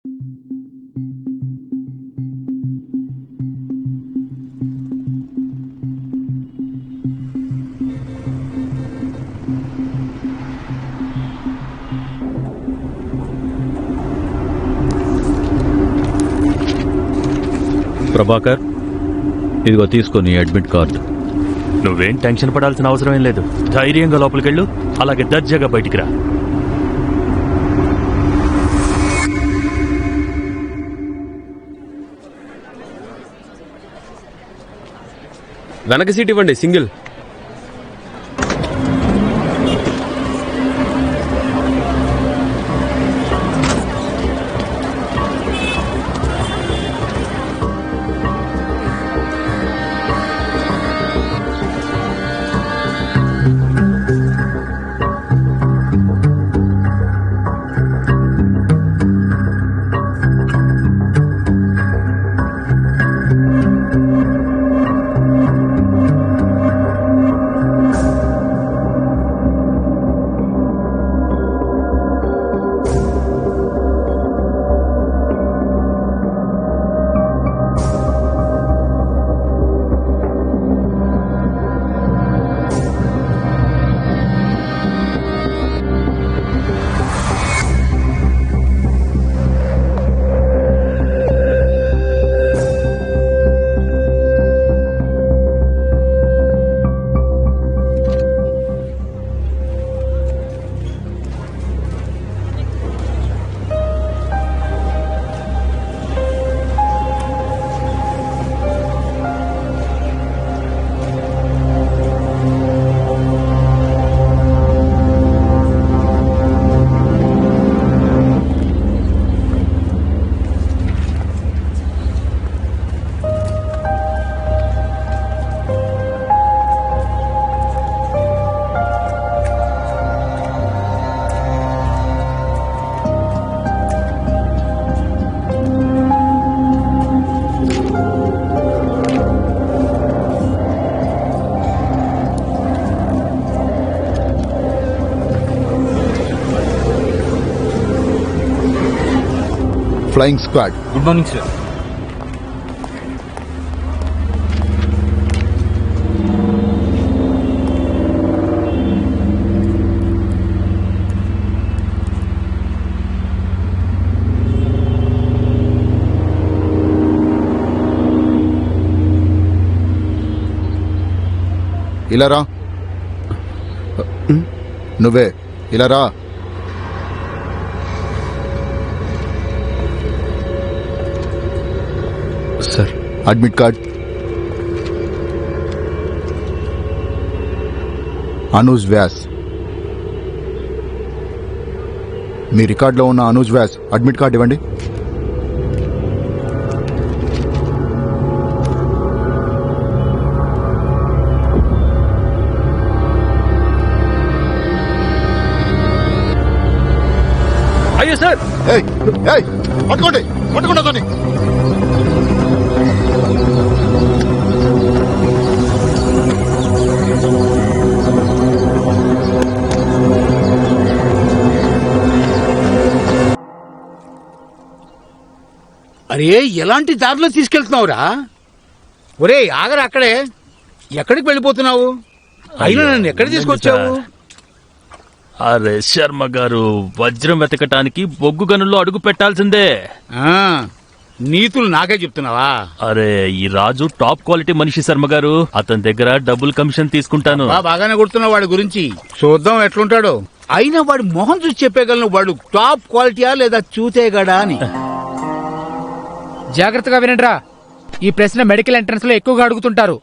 ప్రభాకర్, ఇదిగో తీసుకొని admit card. నువ్వేం టెన్షన్ పడాల్సిన అవసరం ఏం లేదు. ధైర్యంగా లోపలికెళ్ళు, అలాగే దర్జాగా బయటికి రా. వెనక సీట్ ఇవ్వండి, single. Flying squad, good morning sir. ఇలా రా. నువ్వే ఇలా రా. Sir, admit card. Anuj Vyas. మీ రికార్డులో ఉన్న అనూజ్ వ్యాస్ అడ్మిట్ కార్డ్ ఇవ్వండి. అయ్యో సార్, పట్టుకోండి, పట్టుకోండి అతన్ని. అరే, ఎలాంటి దారిలో తీసుకెళ్తున్నావురా? ఒరే ఆగరా అక్కడే. ఎక్కడికి వెళ్ళిపోతున్నావు? అయినా నన్ను ఎక్కడ తీసుకొచ్చావు? అరే శర్మ గారు, వజ్రం వెతకటానికి బొగ్గు గనుల్లో అడుగు పెట్టాల్సిందే. నీతులు నాకే చెప్తున్నావా? అరే, ఈ రాజు టాప్ క్వాలిటీ మనిషి శర్మ గారు. అతని దగ్గర డబుల్ కమిషన్ తీసుకుంటాను. బాగానే కొడుతున్నావు వాడి గురించి. చూద్దాం ఎట్లుంటాడో. అయినా వాడి మొహం చూసి చెప్పేయగలను వాడు టాప్ క్వాలిటీయా లేదా చూతేగాడా అని. జాగ్రత్తగా వినండిరా. ఈ ప్రశ్న మెడికల్ ఎంట్రన్స్ లో ఎక్కువగా అడుగుతుంటారు.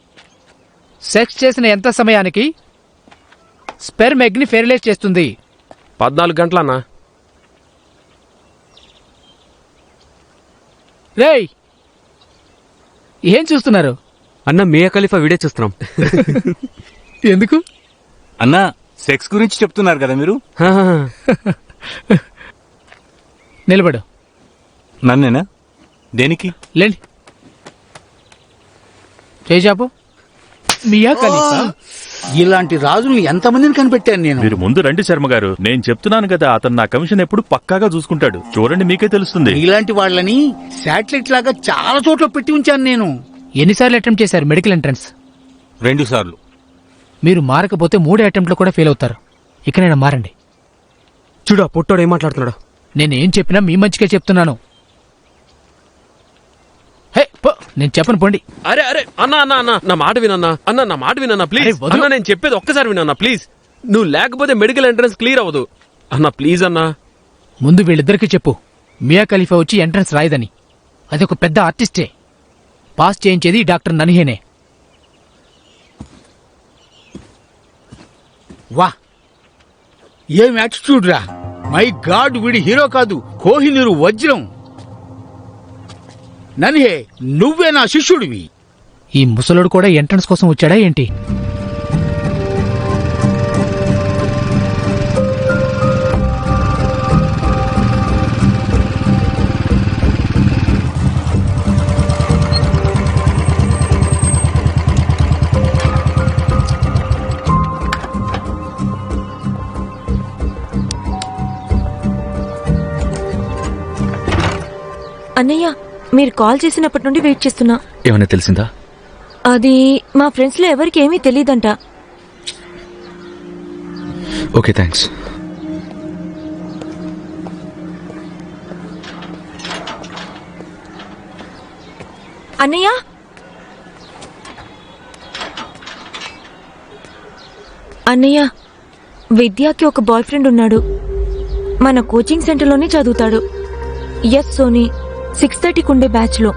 సెక్స్ చేసిన ఎంత సమయానికి స్పెర్మ్ ఎగ్ ని ఫెర్టిలైజ్ చేస్తుంది? 14 గంటలన్నా. రేయ్, ఏం చూస్తున్నారు? అన్న, మియా ఖలీఫా వీడియో చూస్తున్నాం. ఎందుకు అన్నా? సెక్స్ గురించి చెప్తున్నారు కదా మీరు. నిలబడు. నన్నేనా? దేనికి? లేండి, చేయి చాపు. మియా ఖలీఫా ఇలాంటి రాజును ఎంతమందిని కనిపెట్టాను నేను. మీరు ముందు రండి శర్మ గారు, నేను చెప్తున్నాను కదా, అతను నా కమిషన్ ఎప్పుడు పక్కాగా చూసుకుంటాడు. చూడండి, మీకే తెలుస్తుంది. ఇలాంటి వాళ్ళని శాటిలైట్ లాగా చాలా చోట్ల పెట్టి ఉంచాను నేను. ఎన్నిసార్లు అటెంప్ట్ చేశారు మెడికల్ ఎంట్రన్స్? 2 సార్లు. మీరు మారకపోతే 3 అటెంప్ట్లో కూడా ఫెయిల్ అవుతారు. ఇకనైనా మారండి. చూడు ఆ పొట్టోడు ఏం మాట్లాడుతున్నాడు. నేనేం చెప్పినా మీ మంచిగా చెప్తున్నాను. హే పో, నేను చెప్పను పోండి. అరే అరే అన్నా అన్నా అన్నా నా మాట వినన్నా, అన్నా నా మాట వినన్నా ప్లీజ్. అరే, వదలు. అన్నా నేను చెప్పేది ఒక్కసారి వినన్నా ప్లీజ్. నువ్వు లేకపోతే మెడికల్ ఎంట్రన్స్ క్లియర్ అవ్వదు అన్నా, ప్లీజ్ అన్నా. ముందు వీళ్ళిద్దరికి చెప్పు, మియా ఖలీఫా వచ్చి ఎంట్రన్స్ రాయదని. అది ఒక పెద్ద ఆర్టిస్టే. పాస్ చేయించేది ఈ డాక్టర్ నన్హేనే. వా, ఏం యాటిట్యూడ్ రా! మై గాడ్, వీడి హీరో కాదు, కోహినూరు వజ్రం. నన్హే, నువ్వే నా శిష్యుడివి. ఈ ముసలుడు కూడా ఎంట్రన్స్ కోసం వచ్చాడా ఏంటి? అన్నయ్య, మీరు కాల్ చేసినప్పటి నుండి వెయిట్ చేస్తున్నా. ఏమైనా తెలిసిందా? అది మా ఫ్రెండ్స్ లో ఎవరికి ఏమీ తెలియదంట. Okay, thanks. అన్నయ్య, అన్నయ్య, విద్యాకి ఒక బాయ్ ఫ్రెండ్ ఉన్నాడు. మన కోచింగ్ సెంటర్లోనే చదువుతాడు. ఎస్ సోనీ, 6:30 ఉండే బ్యాచ్ లో.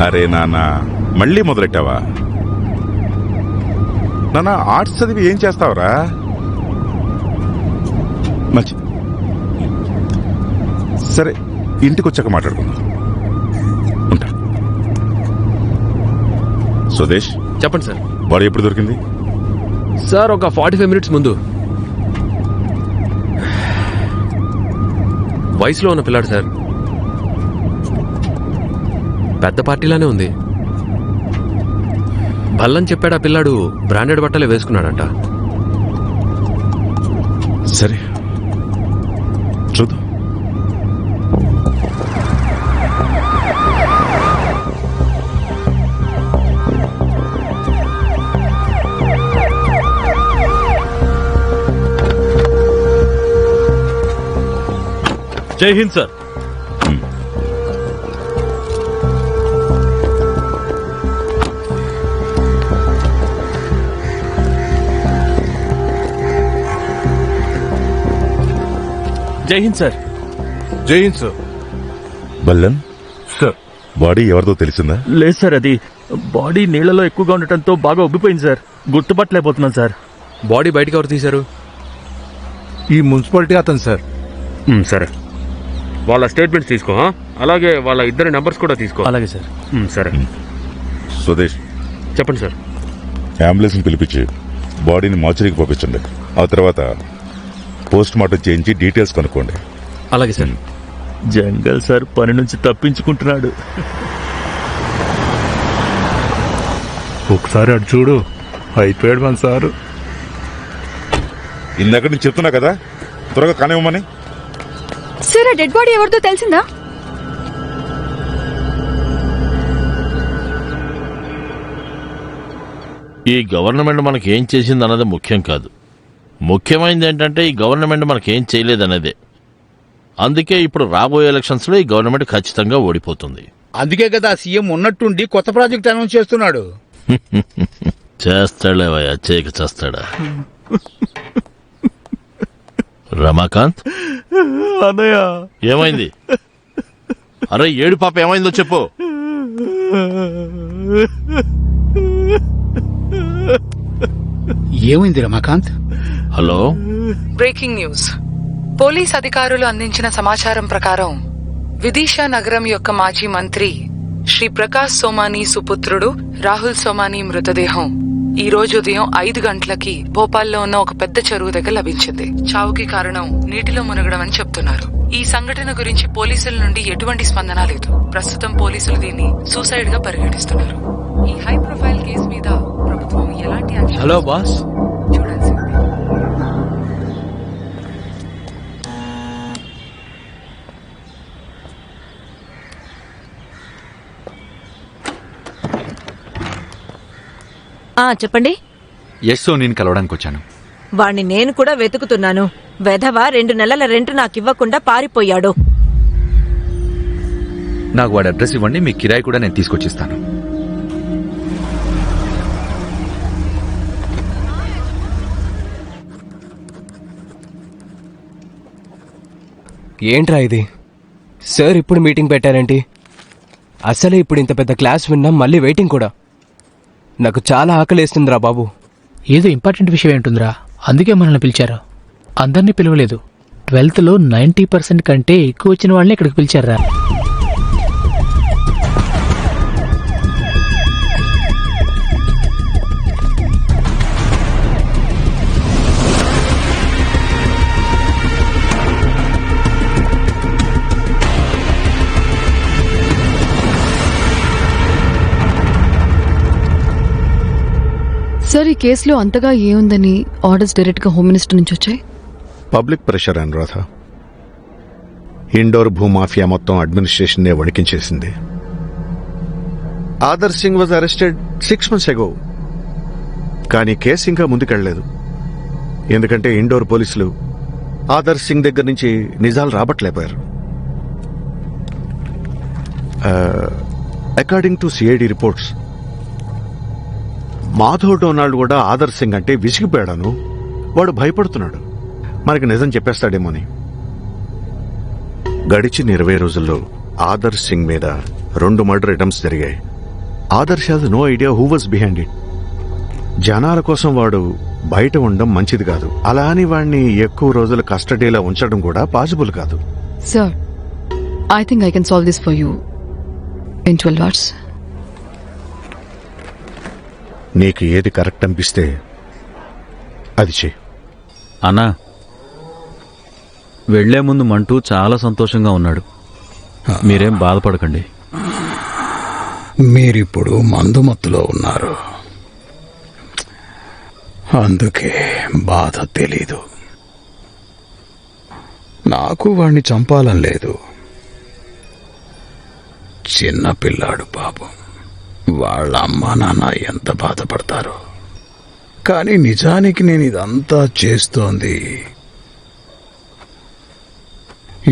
అరే నాన్నా, మళ్ళీ మొదలెట్టావా? నాన్న, ఆర్ట్స్ చదివి ఏం చేస్తావురా? మంచి, సరే, ఇంటికి వచ్చాక మాట్లాడుకుందాం. ఉంటా. సుదేశ్, చెప్పండి సార్. బాడీ ఎప్పుడు దొరికింది? సార్ ఒక 45 మినిట్స్ ముందు. వయసులో ఉన్న పిల్లాడు సార్, పెద్ద పార్టీలానే ఉంది. భల్లని చెప్పాడు ఆ పిల్లాడు బ్రాండెడ్ బట్టలే వేసుకున్నాడంట. సరే, చూద్దాం. జై హింద్ సార్. జై హింద్ సార్. జై హింద్ సార్. బల్లన్ సార్, బాడీ ఎవరిదో తెలిసిందా? లేదు సార్, అది బాడీ నీళ్లలో ఎక్కువగా ఉండటంతో బాగా ఉబ్బిపోయింది సార్. గుర్తుపట్టలేకపోతున్నాను సార్. బాడీ బయటకు ఎవరు తీశారు? ఈ మున్సిపాలిటీ అతను సార్. సరే, వాళ్ళ స్టేట్మెంట్స్ తీసుకో. అలాగే వాళ్ళ ఇద్దరి నెంబర్స్ కూడా తీసుకో. అలాగే సార్. సరే, సుదేశ్, చెప్పండి సార్. అంబులెన్స్ పిలిపించి బాడీని మార్చరీకి పంపించండి. ఆ తర్వాత పోస్ట్ మార్టం చేయించి డీటెయిల్స్ కనుక్కోండి. అలాగే సార్. జంగల్ సార్ పని నుంచి తప్పించుకుంటున్నాడు. ఒకసారి అటు చూడు, అయిపోయాడు మన సారు. ఇందాక నేను చెప్తున్నా కదా, త్వరగా కానివ్వమని. సార్, డెడ్ బాడీ ఎవరితో తెలిసిందా? ఈ గవర్నమెంట్ మనకి ఏం చేసింది అన్నది ముఖ్యం కాదు. ముఖ్యమైనది ఏంటంటే ఈ గవర్నమెంట్ మనకేం చేయలేదనేదే. అందుకే ఇప్పుడు రాబోయే ఎలక్షన్స్ లో ఈ గవర్నమెంట్ ఖచ్చితంగా ఓడిపోతుంది. అందుకే కదా సీఎం ఉన్నట్టుండి కొత్త ప్రాజెక్ట్ అనౌన్స్ చేస్తున్నాడు. చేస్తాడేవయ్యా, చేయక చేస్తాడా? రమాకాంత్, అన్నయ్య, ఏమైంది? అరే ఏడు పాప, ఏమైందో చెప్పు. ఏమైంది Ramakant? Hello, breaking news. Police అధికారులు అందించిన సమాచారం ప్రకారం విదిశా నగరం యొక్క మాజీ మంత్రి శ్రీ ప్రకాష్ సోమానీ సుపుత్రుడు రాహుల్ సోమానీ మృతదేహం ఈ రోజు ఉదయం 5 గంటలకి భోపాల్లో ఉన్న ఒక పెద్ద చెరువు దగ్గర లభించింది. చావుకి కారణం నీటిలో మునగడం అని చెప్తున్నారు. ఈ సంఘటన గురించి పోలీసుల నుండి ఎటువంటి స్పందన లేదు. ప్రస్తుతం పోలీసులు దీన్ని సూసైడ్ గా పరిగణిస్తున్నారు. ఈ హై ప్రొఫైల్ కేసు మీద ప్రభుత్వం ఎలాంటి యాక్షన్ హలో బాస్. చూడాల్సి ఉంది. చెప్పండి. యశ్ సోనీని కలవడానికి వచ్చాను. వాణ్ణి నేను కూడా వెతుకుతున్నాను. వెధవ 2 నెలల రెంట్ నాకివ్వకుండా పారిపోయాడు. నాకు వాడి అడ్రస్ ఇవ్వండి, మీ కిరాయి కూడా నేను తీసుకొచ్చిస్తాను. ఏంట్రా ఇది? సార్ ఇప్పుడు మీటింగ్ పెట్టారేంటి? అసలే ఇప్పుడు ఇంత పెద్ద క్లాస్ విన్నాం, మళ్ళీ వెయిటింగ్ కూడా. నాకు చాలా ఆకలేస్తుందిరా బాబు. ఏదో ఇంపార్టెంట్ విషయం ఏంటుందిరా, అందుకే మనల్ని పిలిచారు. అందరినీ పిలవలేదు. 12th లో 90% కంటే ఎక్కువ వచ్చిన వాళ్ళని ఇక్కడికి పిలిచారా? సార్, ఈ కేసులో అంతగా ఏముందని ఆర్డర్స్ డైరెక్ట్ గా హోమ్ మినిస్టర్ నుంచి వచ్చాయి? Public pressure Anuradha. ఇండోర్ భూమాఫియా మొత్తం అడ్మినిస్ట్రేషన్నే వణికించేసింది. Adar Singh was arrested 6 months ago. కానీ కేసు ఇంకా ముందుకెళ్లలేదు. ఎందుకంటే ఇండోర్ పోలీసులు ఆదర్ సింగ్ దగ్గర నుంచి నిజాలు రాబట్టలేకపోయారు. According to CID reports, Madhav Donald కూడా ఆదర్ సింగ్ అంటే విసిగిపోయాడను. వాడు భయపడుతున్నాడు మనకి నిజం చెప్పేస్తాడేమోని. గడిచిన 20 రోజుల్లో ఆదర్ సింగ్ మీద 2 మర్డర్ అటెంప్ట్స్ జరిగాయి. Adarsh has no idea who was behind it. జనాల కోసం వాడు బయట ఉండడం మంచిది కాదు. అలా అని వాడిని ఎక్కువ రోజులు కస్టడీలో ఉంచడం కూడా పాసిబుల్ కాదు. Sir, I think I can solve this for you in 12 hours. నీకు ఏది కరెక్ట్ అనిపిస్తే అది చెయ్యి. అన్నా, వెళ్లే ముందు మంటూ చాలా సంతోషంగా ఉన్నాడు. మీరేం బాధపడకండి. మీరిప్పుడు మందుమత్తులో ఉన్నారు, అందుకే బాధ తెలీదు. నాకు వాణ్ణి చంపాలని లేదు. చిన్న పిల్లాడు పాపం. వాళ్ళ అమ్మా నాన్న ఎంత బాధపడతారో. కానీ నిజానికి నేను ఇదంతా చేస్తోంది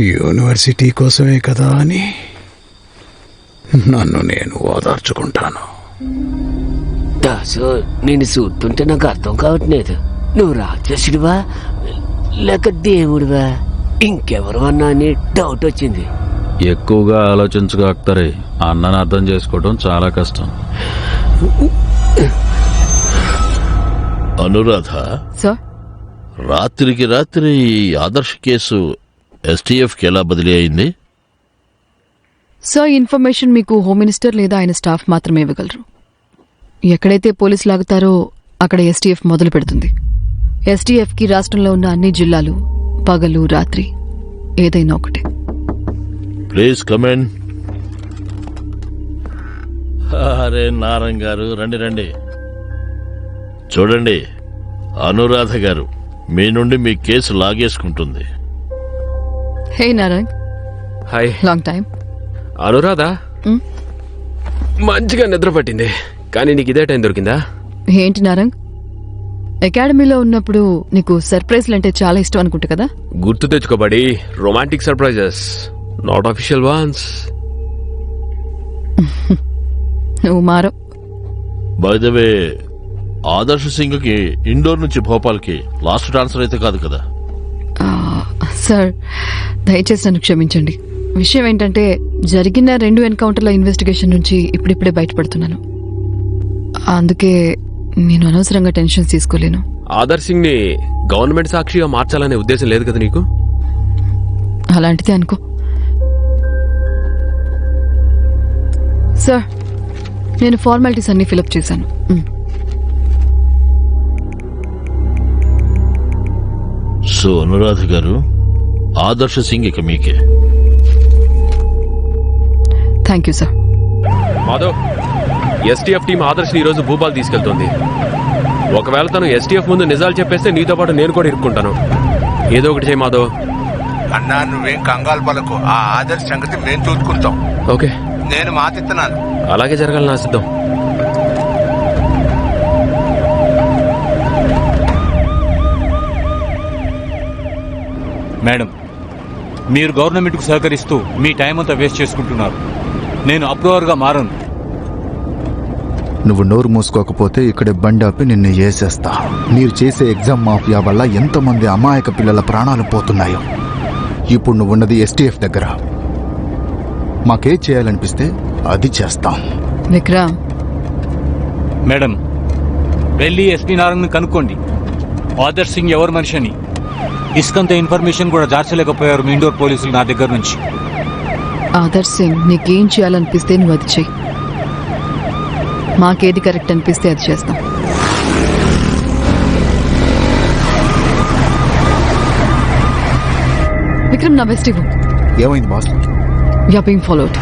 యూనివర్సిటీ కోసమే కదా అని నన్ను నేను ఓదార్చుకుంటాను. దాసు, నేను చూస్తుంటే నాకు అర్థం కావట్లేదు. నువ్వు రాక్షసుడివా లేక దేవుడివా ఇంకెవరు అన్నా అని డౌట్ వచ్చింది. ఎక్కువగా ఆలోచించగా అక్తరే, అన్నను అర్థం చేసుకోవడం చాలా కష్టం. అనురాధ, సార్, రాత్రికి రాత్రి ఈ ఆదర్శ్ కేసు ఎస్టీఎఫ్కి ఎలా బదిలీ అయింది? సార్, ఇన్ఫర్మేషన్ మీకు హోమ్ మినిస్టర్ లేదా ఆయన స్టాఫ్ మాత్రమే ఇవ్వగలరు. ఎక్కడైతే పోలీసులు ఆగుతారో అక్కడ ఎస్టీఎఫ్ మొదలు పెడుతుంది. ఎస్టీఎఫ్కి రాష్ట్రంలో ఉన్న అన్ని జిల్లాలు పగలు రాత్రి ఏదైనా ఒకటే. Please comment. అరే నారాయణ గారు, రండి రండి. చూడండి, అనురాధ గారు మీ నుండి మీ కేసు లాగేసుకుంటుంది. Hey Narayan, hi. Long time. Anuradha, మంచిగా నిద్ర పట్టింది, కానీ నీకు ఇదే టైం దొరికిందా? ఏంటి నారాయణ్, అకాడమీలో ఉన్నప్పుడు నీకు సర్ప్రైజ్లు అంటే చాలా ఇష్టం అనుకుంటా కదా? గుర్తు తెచ్చుకోబడి, romantic surprises, not official ones. నువ్వు మారవ్. By the way, Adarsh Singh కి ఇండోర్ నుంచి భోపాల్కి లాస్ట్ ట్రాన్స్ఫర్ అయితే కాదు కదా? సార్, దయచేసి నన్ను క్షమించండి. విషయం ఏంటంటే, జరిగిన 2 ఎన్కౌంటర్ల ఇన్వెస్టిగేషన్ నుంచి ఇప్పుడిప్పుడే బయటపడుతున్నాను. అందుకే నేను అనవసరంగా టెన్షన్ తీసుకోలేను. ఆదర్ సింగ్ ని గవర్నమెంట్ సాక్షిగా మార్చాలనే ఉద్దేశం లేదు కదా నీకు? అలాంటిదే అనుకో. సార్ నేను ఫార్మాలిటీస్ అన్ని ఫిలప్ చేశాను. సో అనురాధ గారు, ఆదర్శ సింగ్ ఇక మీకే. Thank you sir. Madhav, STF team Adarsh ఈ రోజు భూపాల్ తీసుకెళ్తోంది. ఒకవేళ తను ఎస్టీఎఫ్ ముందు నిజాలు చెప్పేస్తే నీతో పాటు నేను కూడా ఇరుక్కుంటాను. ఏదో ఒకటి చేయి మాధవ్. అన్నా నువ్వేం కంగారు పడకు, ఆ ఆదర్శ సంగతి మేము చూసుకుంటాం. ఓకే, నేను మాటిస్తున్నాను. అలాగే జరగాలని ఆశిద్దాం. మేడం, మీరు గవర్నమెంట్కు సహకరిస్తూ మీ టైం అంతా వేస్ట్ చేసుకుంటున్నారు. నేను అప్రూవర్గా మారను. నువ్వు నోరు మూసుకోకపోతే ఇక్కడే బండి ఆపి నిన్ను వేసేస్తా. మీరు చేసే ఎగ్జామ్ మాఫియా వల్ల ఎంతమంది అమాయక పిల్లల ప్రాణాలు పోతున్నాయో. ఇప్పుడు నువ్వు ఉన్నది ఎస్టీఎఫ్ దగ్గర. మాకే చేయాలనిపిస్తే అది చేస్తాం. విక్రమ్, మేడం, వెళ్ళి ఎస్పీ నారాయణని కనుక్కోండి. ఆదర్శ్ సింగ్ ఎవరు మనిషి అని. ఇసుకంత ఇన్ఫర్మేషన్ కూడా జార్చలేకపోయారు మీ ఇండోర్ పోలీసులు నా దగ్గర నుంచి. ఆదర్శ్ సింగ్ నీకేం చేయాలనిపిస్తే నువ్వు అది చెయ్యి. మాకేది కరెక్ట్ అనిపిస్తే అది చేస్తాం. విక్రమ్, నా బెస్ట్ ఇవ్వు. ఏమైంది boss? You are being followed.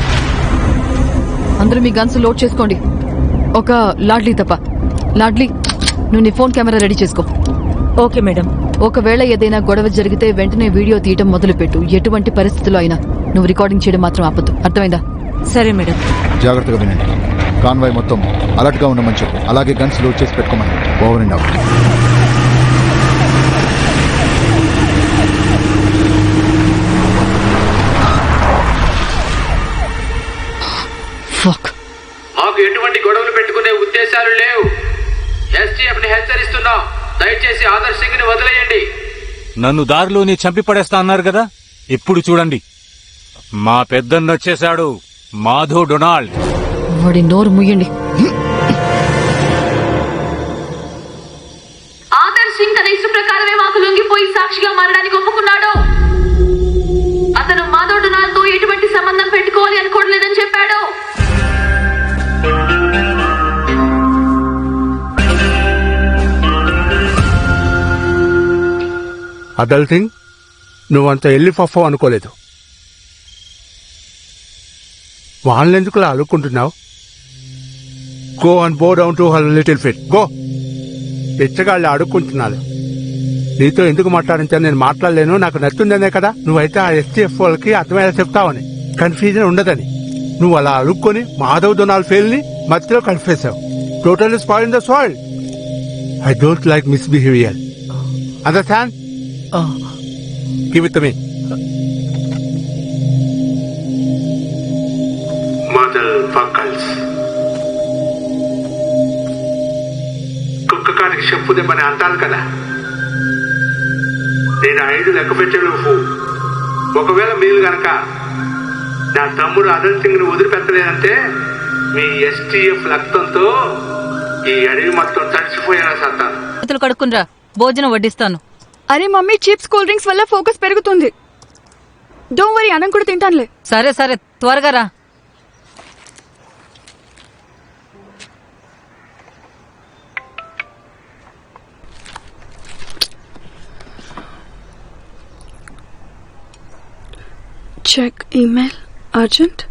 అందరూ మీ గన్స్ లోడ్ చేసుకోండి. ఒక లాడ్లీ తప్ప. లాడ్లీ, నువ్వు నీ ఫోన్ కెమెరా రెడీ చేసుకో. Okay madam. ఒకవేళ ఏదైనా గొడవ జరిగితే వెంటనే వీడియో తీయటం మొదలుపెట్టు. ఎటువంటి పరిస్థితుల్లో అయినా నువ్వు రికార్డింగ్ చేయడం మాత్రం ఆపద్దు. అర్థమైందా? సరే మేడం. జాగ్రత్తగా వినండి. కాన్వాయ్ మొత్తం అలర్ట్ గా ఉండమని చెప్పు. అలాగే గన్స్ లోడ్ చేసి పెట్టుకోమని. Over and out. మాకు ఎటువంటి గొడవలు పెట్టుకునే ఉద్దేశాలు లేవు. ఎస్టీఎఫ్ ని హెచ్చరిస్తున్నాం. దయచేసి ఆదర్శ్ సింగ్ ని వదిలేయండి. నన్ను దారిలోనే చంపి పడేస్తా అన్నారు కదా, ఇప్పుడు చూడండి. మా పెద్దన్న వచ్చేశాడు, మాధవ్ డొనాల్డ్. వాడి నోరు ముయ్యండి. ఆదర్శ్ సింగ్ తన ఇష్ట ప్రకారమే మాకు లొంగిపోయి సాక్షిగా మారడానికి ఒప్పుకున్నాడు. అతను మాధవ్ డొనాల్డ్ తో ఎటువంటి సంబంధం పెట్టుకోవాలి అనుకోవట్లేదని చెప్పాడు. అదల్ సింగ్, నువ్వంత ఎల్లి ఫఫో అనుకోలేదు. వాళ్ళెందుకు అలా అలుక్కుంటున్నావు? Go and bow down to her little fit. Go. పిచ్చగాళ్ళు అడుక్కుంటున్నారు. నీతో ఎందుకు మాట్లాడించాను? నేను మాట్లాడలేను, నాకు నచ్చుందనే కదా. నువ్వైతే ఆ ఎస్టీఎఫ్ వాళ్ళకి అర్థమయ్యేలా చెప్తావని, కన్ఫ్యూజన్ ఉండదని. నువ్వు అలా అలుక్కొని మాధవ్ డొనాల్డ్ ఫెయిల్ ని మధ్యలో కన్ఫ్యూసావు. Total spoil the soil. I don't like misbehaviour. Understand? Give it to me. Motherfuckers. కుక్కకానికి చెప్పుదేమని అంటాను కదా. నేను 5 లెక్క పెట్టాను. ఒకవేళ మీరు గనక నా తమ్ముడు అదల్ సింగ్ ని వదిలిపెట్టలేదంటే మీ ఎస్టీఎఫ్ రక్తంతో ఈ అడవి మొత్తం తడిచిపోయేలా చేస్తాను. చేతులు కడుక్కునరా, భోజనం వడ్డిస్తాను. అరే మమ్మీ, చిప్స్ కూల్ డ్రింక్స్ వల్ల ఫోకస్ పెరుగుతుంది. డోంట్ వరీ, అన్నం కూడా తింటానులే. సరే సరే, త్వరగా రా. Check email urgent.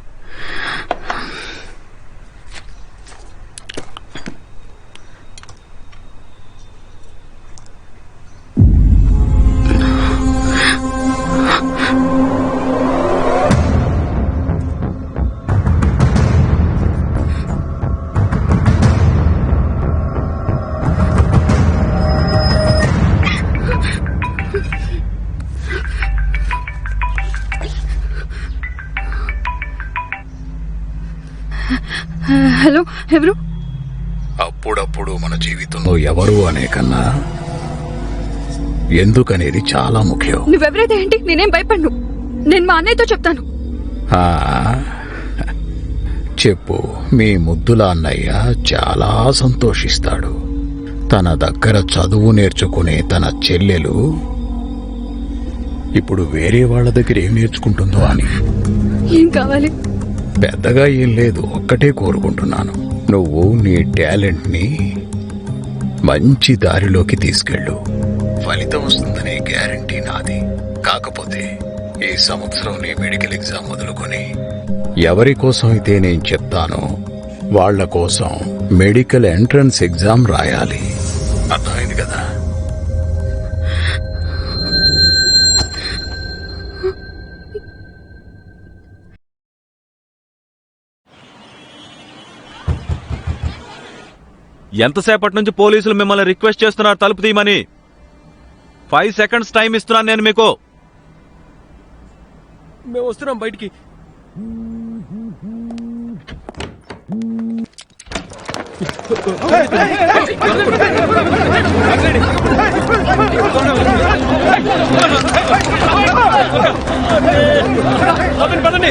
హలో, ఎవరు? అప్పుడప్పుడు మన జీవితంలో ఎవరు అనే కన్నా ఎందుకనేది చాలా ముఖ్యం. నువ్వెవరైతే ఏంటి, నేనేం భయపడ్ను. నేను మా అన్నయ్యతో చెప్తాను. చెప్పు. మీ ముద్దుల అన్నయ్య చాలా సంతోషిస్తాడు. తన దగ్గర చదువు నేర్చుకునే తన చెల్లెలు ఇప్పుడు వేరే వాళ్ళ దగ్గర ఏం నేర్చుకుంటుందో అని. ఏం కావాలి? పెద్దగా ఏం లేదు, ఒక్కటే కోరుకుంటున్నాను. నువ్వు నీ టాలెంట్ని మంచి దారిలోకి తీసుకెళ్ళు. ఫలితం వస్తుందనే గ్యారంటీ నాది. కాకపోతే ఈ సంవత్సరం నీ మెడికల్ ఎగ్జామ్ మొదలుకొని ఎవరి కోసం అయితే నేను చెప్తానో వాళ్ళ కోసం మెడికల్ ఎంట్రన్స్ ఎగ్జామ్ రాయాలి. అర్థమైంది కదా? ఎంతసేపటి నుంచి పోలీసులు మిమ్మల్ని రిక్వెస్ట్ చేస్తున్నారు తలుపు తీయమని? 5 seconds టైం ఇస్తున్నాను నేను మీకు. మేము వస్తున్నాం బయటికి.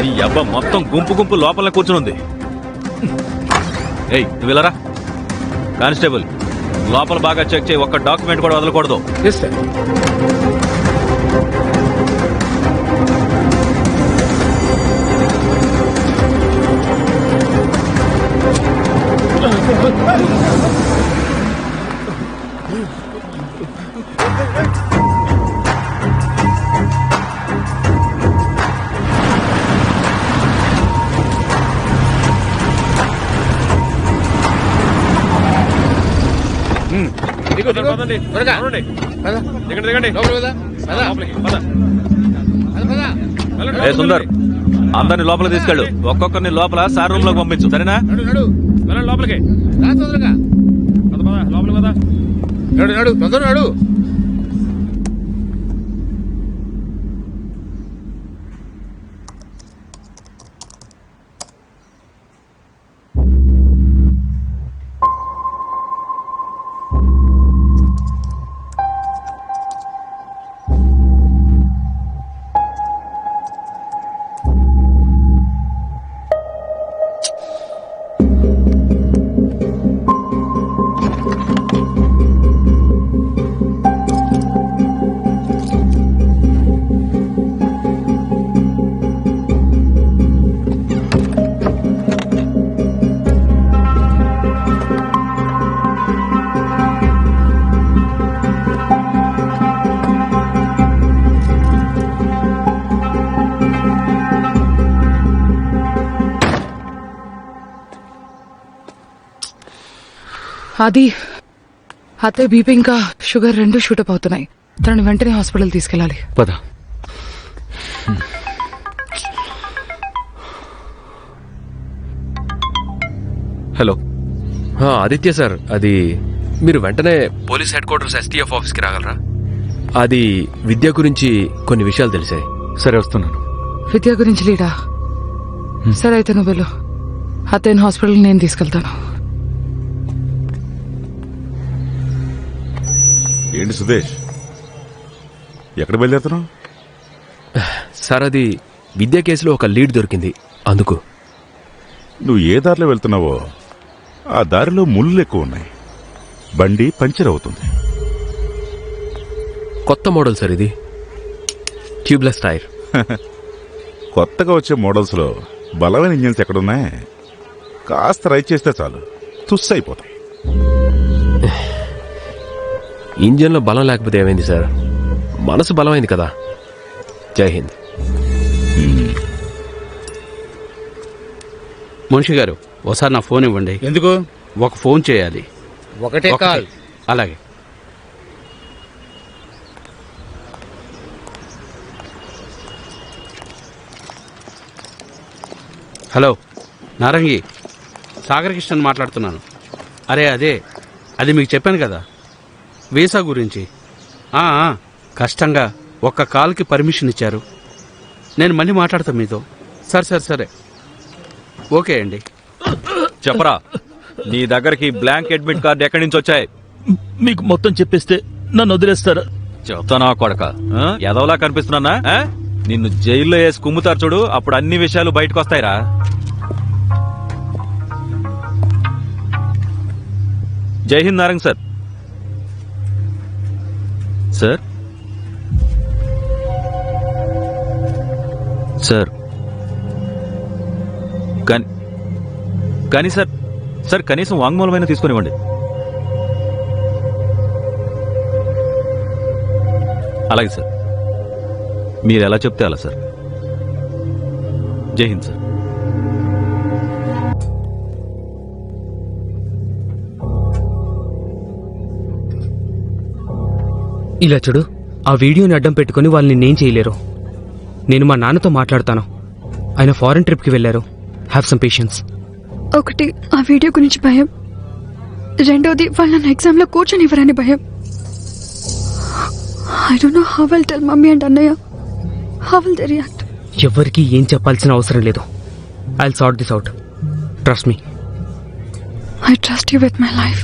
ఈ అబ్బ మొత్తం గుంపు లోపల కూర్చునుంది. ఏయ్ నువ్వు వెళ్ళరా. కానిస్టేబుల్ లోపల బాగా చెక్ చేయి, ఒక్క డాక్యుమెంట్ కూడా వదలకూడదు. Yes sir. ఏ సుందర్, అందరిని లోపల తీసుకెళ్ళు. ఒక్కొక్కరిని లోపల సార్ రూమ్ లోకి పంపించు, సరేనా? లోపలికి అది అత్తయ్య బీపీ ఇంకా షుగర్ 2 షూటప్ అవుతున్నాయి. తనని వెంటనే హాస్పిటల్ తీసుకెళ్ళాలి. పద. హలో. ఆదిత్య సార్, అది మీరు వెంటనే పోలీస్ హెడ్ క్వార్టర్స్ STF ఆఫీస్కి రాగలరా? అది విద్య గురించి కొన్ని విషయాలు తెలిసాయి. సరే వస్తున్నాను. విద్య గురించి లీడా? సరే అయితే నువ్వు వెళ్ళు. అత్తయ్యని హాస్పిటల్ నేను తీసుకెళ్తాను. ఏంటి సుదేష్, ఎక్కడ బయలుదేరుతున్నావు? సార్, అది విద్య కేసులో ఒక లీడ్ దొరికింది, అందుకు. నువ్వు ఏ దారిలో వెళ్తున్నావో ఆ దారిలో ముళ్ళు ఎక్కువ ఉన్నాయి. బండి పంచర్ అవుతుంది. కొత్త మోడల్ సార్ ఇది, ట్యూబ్లెస్ టైర్. కొత్తగా వచ్చే మోడల్స్ లో బలమైన ఇంజిన్స్ ఎక్కడున్నాయి? కాస్త రైడ్ చేస్తే చాలు, తుస్సు అయిపోతాం. ఇంజన్లో బలం లేకపోతే ఏమైంది సార్? మనసు బలమైంది కదా. జై హింద్. మున్షి గారు, ఒకసారి నా ఫోన్ ఇవ్వండి. ఎందుకు? ఒక ఫోన్ చేయాలి. ఒకటే కాల్. అలాగే. హలో నారంగి, సాగర్ కిషన్ మాట్లాడుతున్నాను. అరే అది మీకు చెప్పాను కదా, వీసా గురించి. కష్టంగా ఒక్క కాల్కి పర్మిషన్ ఇచ్చారు. నేను మళ్ళీ మాట్లాడతాను మీతో. సరే ఓకే అండి. చెప్పరా, నీ దగ్గరికి బ్లాంక్ అడ్మిట్ కార్డు ఎక్కడి నుంచి వచ్చాయి? మీకు మొత్తం చెప్పేస్తే నన్ను వదిలేస్తారా? చెప్తానా కొడక, ఎదవలా కనిపిస్తున్నానా? నిన్ను జైల్లో వేసి కుమ్ముతారు చూడు, అప్పుడు అన్ని విషయాలు బయటకు వస్తాయిరా. జై Hind Narang sir. Sir sir కానీ సార్ కనీసం వాంగ్మూలమైనా తీసుకునివ్వండి. అలాగే సార్, మీరు ఎలా చెప్తే అలా సార్. జై హింద్ సార్. ఇలా చూడు, ఆ వీడియోని అడ్డం పెట్టుకుని వాళ్ళు నిన్నేం చేయలేరు. నేను మా నాన్నతో మాట్లాడతాను. ఆయన ఫారెన్ ట్రిప్కి వెళ్ళారు. Have some patience. ఒకటి ఆ వీడియో గురించి భయం, రెండోది వాళ్ళు నన్ను ఎగ్జామ్లో కూర్చొనివ్వరని భయం. I don't know how will tell mummy and అన్నయ్య. How will they react? ఎవరికి ఏం చెప్పాల్సిన అవసరం లేదు. I will sort this out. Trust me. I trust you with my life.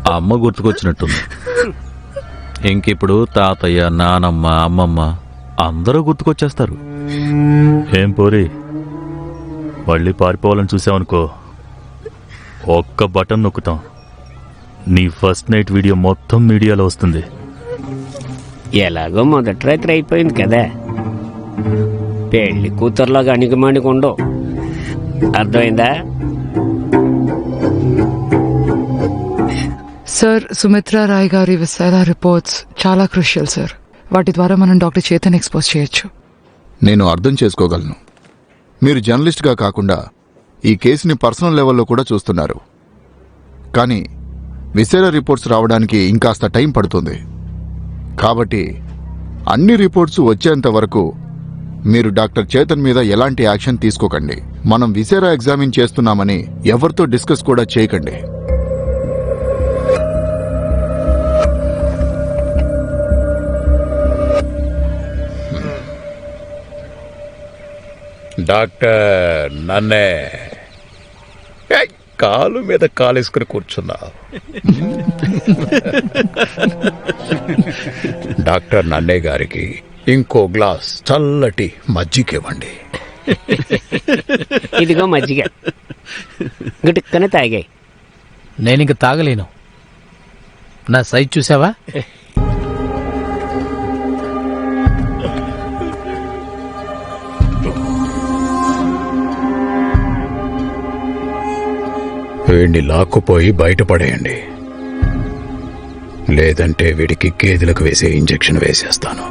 ఆ అమ్మ గుర్తుకొచ్చినట్టుంది. ఇంకిప్పుడు తాతయ్య, నానమ్మ, అమ్మమ్మ అందరూ గుర్తుకొచ్చేస్తారు. ఏం పోరి, మళ్ళీ పారిపోవాలని చూసావనుకో, ఒక్క బటన్ నొక్కుతాం, నీ ఫస్ట్ నైట్ వీడియో మొత్తం మీడియాలో వస్తుంది. ఎలాగో మొదటి రాత్రి అయిపోయింది కదా, పెళ్లి కూతుర్లాగా అణిగిమణిగుండో. అర్థమైందా? సార్, సుమిత్రా రాయ్ గారి విశాల రిపోర్ట్స్ చాలా క్రూషియల్ సార్. వాటి ద్వారా మనం డాక్టర్ చేతన్ ఎక్స్పోజ్ చేయొచ్చు. నేను అర్థం చేసుకోగలను. మీరు జర్నలిస్ట్గా కాకుండా ఈ కేసుని పర్సనల్ లెవెల్లో కూడా చూస్తున్నారు. కానీ విసేరా రిపోర్ట్స్ రావడానికి ఇంకాస్త టైం పడుతుంది. కాబట్టి అన్ని రిపోర్ట్స్ వచ్చేంత వరకు మీరు డాక్టర్ చేతన్ మీద ఎలాంటి యాక్షన్ తీసుకోకండి. మనం విసేరా ఎగ్జామిన్ చేస్తున్నామని ఎవరితో డిస్కస్ కూడా చేయకండి. డాక్టర్ నన్నే కాలు మీద కాలేసుకుని కూర్చున్నా. డాక్టర్ నన్నే గారికి ఇంకో గ్లాస్ చల్లటి మజ్జిగివ్వండి. ఇదిగో మజ్జిగ, గుటుక్కనే తాగాయి. నేను ఇంక తాగలేను. నా సైజ్ చూసావా? వీడిని లాక్కుపోయి బయటపడేయండి, లేదంటే వీడికి గేదెలకు వేసే ఇంజెక్షన్ వేసేస్తాను.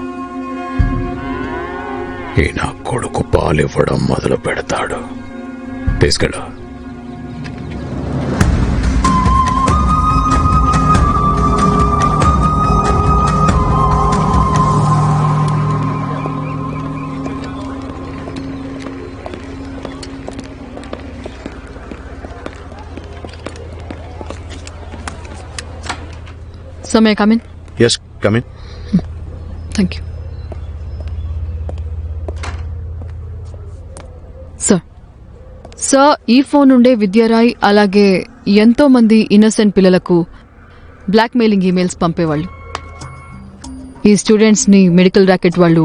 ఈ నా కొడుకు పాలివ్వడం మొదలు పెడతాడు. తీసుకెళ్ళు. So may I come in? Yes, come in. Thank you. Sir, ఈ ఫోన్ నుండే విద్యారాయ్ అలాగే ఎంతో మంది ఇన్నోసెంట్ పిల్లలకు బ్లాక్ మెయిలింగ్ ఈమెయిల్స్ పంపేవాళ్ళు. ఈ స్టూడెంట్స్ ని మెడికల్ ర్యాకెట్ వాళ్ళు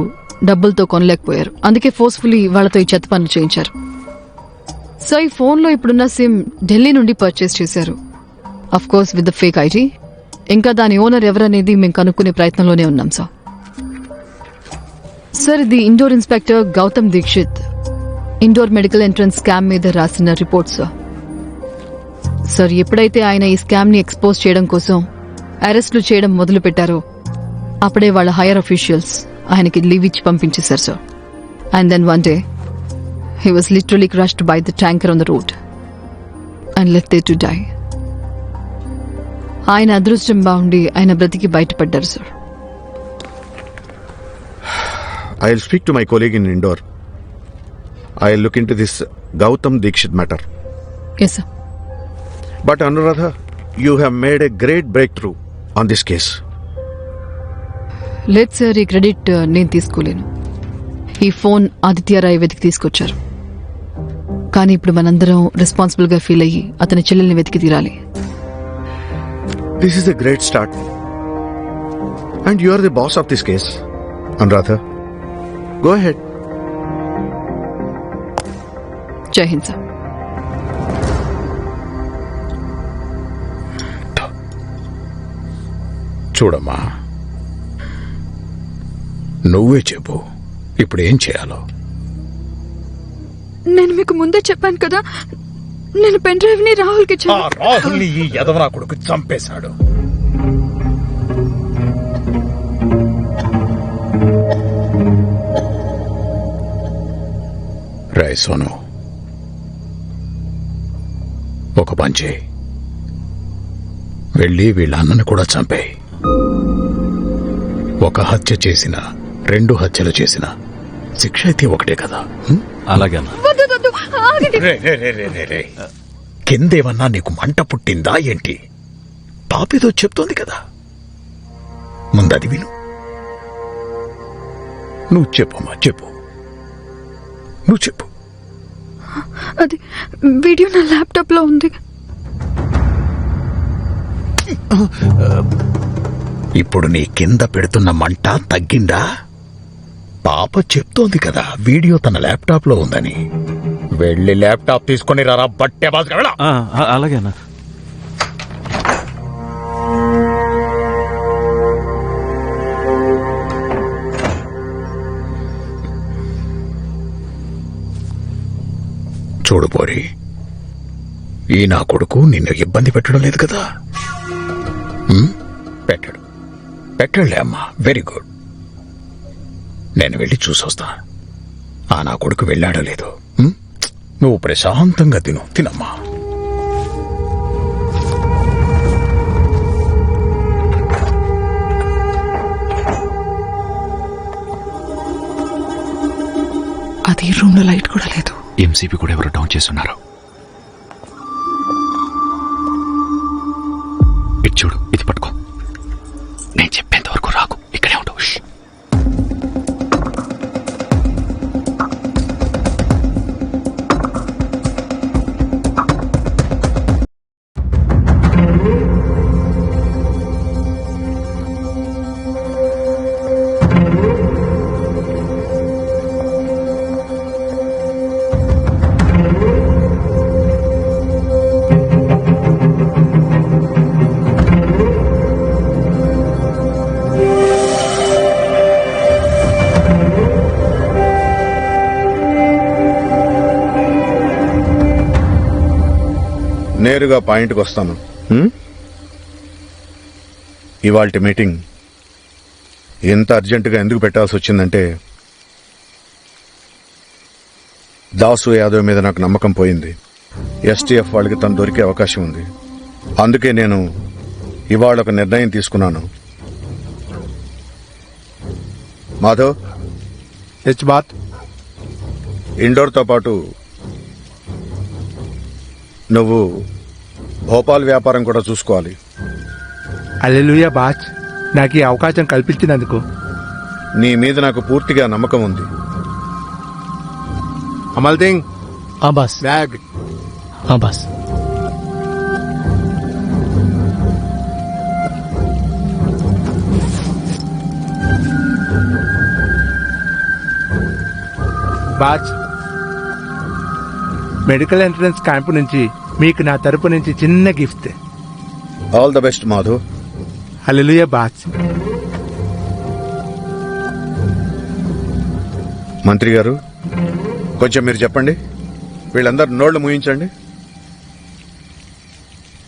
డబ్బులతో కొనలేకపోయారు. అందుకే ఫోర్స్ఫుల్లీ వాళ్ళతో ఈ చెత్త పనులు చేయించారు. సో ఈ ఫోన్లో ఇప్పుడున్న సిమ్ ఢిల్లీ నుండి పర్చేస్ చేశారు. Of course with the fake ID. ఇంకా దాని ఓనర్ ఎవరనేది మేము కనుక్కునే ప్రయత్నంలోనే ఉన్నాం సార్. సార్, ఇది Indore inspector Gautam Dikshit Indore medical entrance scam మీద రాసిన రిపోర్ట్ సార్. సార్, ఎప్పుడైతే ఆయన ఈ స్కామ్ ని ఎక్స్పోజ్ చేయడం కోసం అరెస్టులు చేయడం మొదలు పెట్టారో అప్పుడే వాళ్ళ హైయర్ అఫీషియల్స్ ఆయనకి లీవ్ ఇచ్చి పంపించేశారు sir. And then one day he was literally crushed by the tanker on the road and left there to die. ఆయన అదృష్టం బాగుండి ఆయన బ్రతికి బయటపడ్డారు sir. I will speak to my colleague in Indore. I will look into this Gautam Dikshit matter. Yes, sir. But Anuradha, you have made a great breakthrough on this case. లేదు sir, ఈ credit నేను తీసుకోలేను. ఈ phone ఆదిత్యరాయ్ వెతికి తీసుకొచ్చారు. కానీ ఇప్పుడు మనందరం responsible గా ఫీల్ అయ్యి అతని చెల్లెల్ని వెతికి తీరాలి. This is a great start and you are the boss of this case. Anuradha, go ahead. Jai Hind sir. చూడమ్మా, నువ్వే చెప్పు ఇప్పుడు ఏం చేయాలో. నేను మీకు ముందే చెప్పాను కదా, నేను పెన్ డ్రైవ్ ని రాహుల్కి రాహుల్ని ఈ యదవనా కొడుకు చంపేశాడు. రే సోను, ఒక పని చేయి, వెళ్ళి వీళ్ళ అన్నని కూడా చంపేయి. ఒక హత్య చేసిన, 2 హత్యలు చేసిన శిక్ష అయితే ఒకటే కదా. అలాగే కిందేమన్నా నీకు మంట పుట్టిందా ఏంటి? పాపేదో చెప్తోంది కదా, ముందది విను. నువ్వు చెప్పమ్మా, చెప్పు, నువ్వు చెప్పు. అది వీడియో నా ల్యాప్టాప్ లో ఉంది. ఇప్పుడు నీ కింద పెడుతున్న మంట తగ్గిందా? పాప చెప్తోంది కదా వీడియో తన ల్యాప్టాప్ లో ఉందని. వెళ్ళి ల్యాప్టాప్ తీసుకొని రారా బట్టే బాగా. అలాగేనా. చూడు పోరి, ఈ నా కొడుకు నిన్ను ఇబ్బంది పెట్టడం లేదు కదా. పెట్టడులే అమ్మా, వెరీ గుడ్. నేను వెళ్ళి చూసొస్తా ఆ నా కొడుకు వెళ్ళాడో లేదో. నువ్వు ప్రశాంతంగా తినమ్మా. అది రూమ్ లో లైట్ కూడా లేదు. ఎంసీపీ కూడా ఎవరు డౌన్ చేస్తున్నారు. ఇది చూడు, ఇది పట్టుకో. నేను చెప్పేంత వరకు రాకు, ఇక్కడే ఉండవు. నేరుగా పాయింట్కి వస్తాను. ఇవాల్టి మీటింగ్ ఎంత అర్జెంటుగా ఎందుకు పెట్టాల్సి వచ్చిందంటే, దాసు యాదవ్ మీద నాకు నమ్మకం పోయింది. ఎస్టీఎఫ్ వాళ్ళకి తను దొరికే అవకాశం ఉంది. అందుకే నేను ఇవాళ ఒక నిర్ణయం తీసుకున్నాను. మాధవ్, హెచ్ బాత్ ఇండోర్తో పాటు నువ్వు భోపాల్ వ్యాపారం కూడా చూసుకోవాలి. హల్లెలూయా బాస్, నాకు ఈ అవకాశం కల్పించినందుకు. నీ మీద నాకు పూర్తిగా నమ్మకం ఉంది. Amal Singh, boss. Bag. Boss. Boss, medical entrance camp నుంచి మీకు నా తరపు నుంచి చిన్న gift. All the best Madhav. Hallelujah boss. మంత్రి గారు, కొంచెం మీరు చెప్పండి. వీళ్ళందరూ నోళ్లు మూయించండి.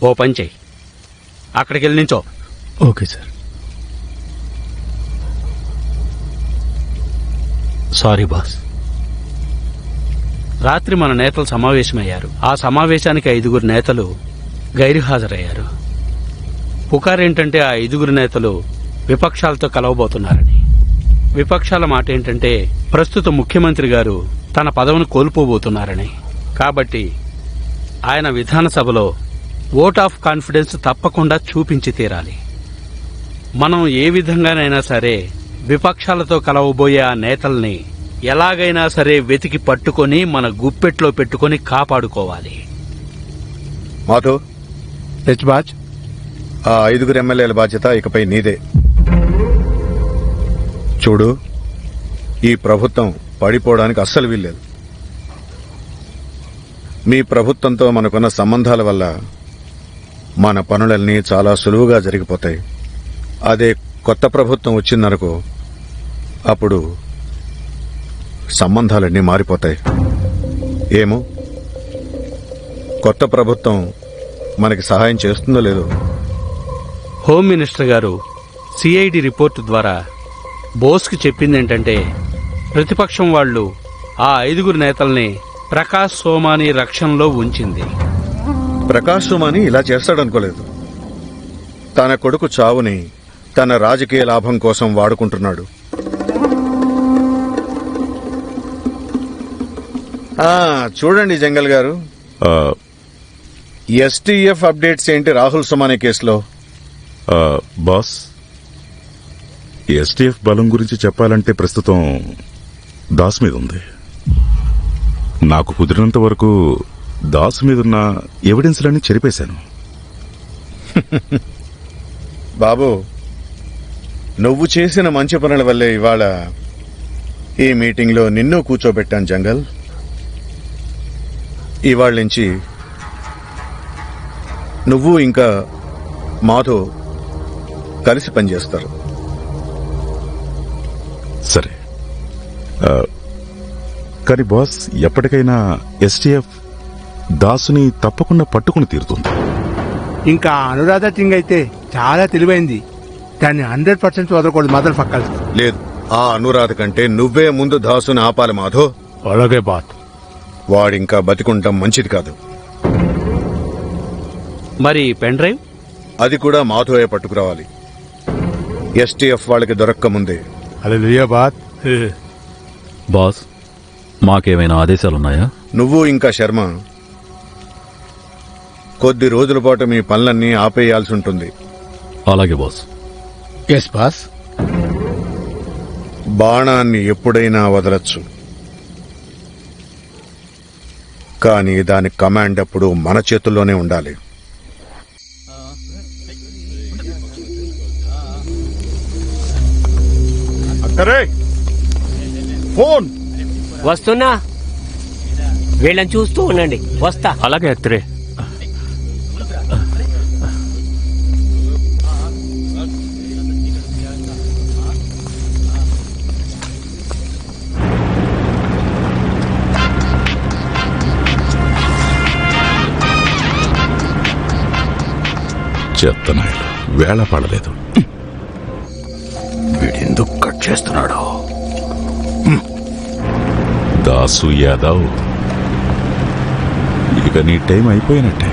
ఓ పని చెయ్యి, అక్కడికి వెళ్ళి నించో. Okay sir. Sorry boss. రాత్రి మన నేతలు సమావేశమయ్యారు. ఆ సమావేశానికి 5 నేతలు గైరుహాజరయ్యారు. పుకారేంటంటే ఆ 5 నేతలు విపక్షాలతో కలవబోతున్నారని. విపక్షాల మాట ఏంటంటే ప్రస్తుత ముఖ్యమంత్రి గారు తన పదవిని కోల్పోబోతున్నారని. కాబట్టి ఆయన విధానసభలో ఓట్ ఆఫ్ కాన్ఫిడెన్స్ తప్పకుండా చూపించి తీరాలి. మనం ఏ విధంగానైనా సరే విపక్షాలతో కలవబోయే ఆ నేతల్ని ఎలాగైనా సరే వెతికి పట్టుకొని మన గుప్పెట్లో పెట్టుకొని కాపాడుకోవాలి. మాధవ్, హెచ్ బాజ్. ఆ 5 ఎమ్మెల్యేల బాధ్యత ఇకపై నీదే. చూడు, ఈ ప్రభుత్వం పడిపోవడానికి అస్సలు వీల్లేదు. మీ ప్రభుత్వంతో మనకున్న సంబంధాల వల్ల మన పనులన్నీ చాలా సులువుగా జరిగిపోతాయి. అదే కొత్త ప్రభుత్వం వచ్చిందనుకో, అప్పుడు సంబంధాలన్నీ మారిపోతాయి. ఏమో, కొత్త ప్రభుత్వం మనకి సహాయం చేస్తుందో లేదో. హోమ్ మినిస్టర్ గారు సిఐడి రిపోర్టు ద్వారా బోస్కి చెప్పింది ఏంటంటే, ప్రతిపక్షం వాళ్ళు ఆ 5 నేతల్ని ప్రకాష్ సోమాని రక్షణలో ఉంచింది. ప్రకాష్ సోమాని ఇలా చేస్తాడనుకోలేదు. తన కొడుకు చావుని తన రాజకీయ లాభం కోసం వాడుకుంటున్నాడు. చూడండి జంగల్ గారు, ఎస్టీఎఫ్ అప్డేట్స్ ఏంటి రాహుల్ సోమాని కేసులో? బాస్, ఎస్టీఎఫ్ బలం గురించి చెప్పాలంటే ప్రస్తుతం దాస్ మీద ఉంది. నాకు కుదిరినంత వరకు దాస్ మీదున్న ఎవిడెన్స్లన్నీ చెరిపేశాను. బాబు, నువ్వు చేసిన మంచి పనుల వల్లే ఇవాళ ఈ మీటింగ్లో నిన్ను కూర్చోబెట్టాను జంగల్. ఇవాళ నుంచి నువ్వు ఇంకా మాధవ్ కలిసి పనిచేస్తారు. సరే, కానీ బాస్, ఎప్పటికైనా ఎస్టీఎఫ్ దాసుని తప్పకుండా పట్టుకుని తీరుతుంది. ఇంకా అనురాధ సింగ్ అయితే చాలా తెలివైంది. దాన్ని 100% వదలకూడదు. మదర్ పక్కల లేదు, ఆ అనురాధ కంటే నువ్వే ముందు దాసుని ఆపాలి మాధవ్. అలాగే బాత్. వాడింకా బతికుంటాం మంచిది కాదు. మరి పెన్ డ్రైవ్? అది కూడా మాధవే పట్టుకురావాలి. ఎస్టీఎఫ్ వాళ్ళకి దొరక్క ముందే. హల్లెలూయా బాత్. బాస్, మాకేమైనా ఆదేశాలున్నాయా? నువ్వు ఇంకా శర్మ కొద్ది రోజుల పాటు మీ పనులన్నీ ఆపేయాల్సి ఉంటుంది. అలాగే బాస్. Yes boss. బాణాన్ని ఎప్పుడైనా వదలొచ్చు, కానీ దాని కమాండ్ అప్పుడు మన చేతుల్లోనే ఉండాలి. ఫోన్ వస్తున్నా, వీళ్ళని చూస్తూ ఉండండి, వస్తా. అలాగే అత్రే. చెత్తనాయుడు వేళ పడలేదు. వీడెందుకు కట్ చేస్తున్నాడు? దాసు యాదవ్, ఇక నీ టైం అయిపోయినట్టే.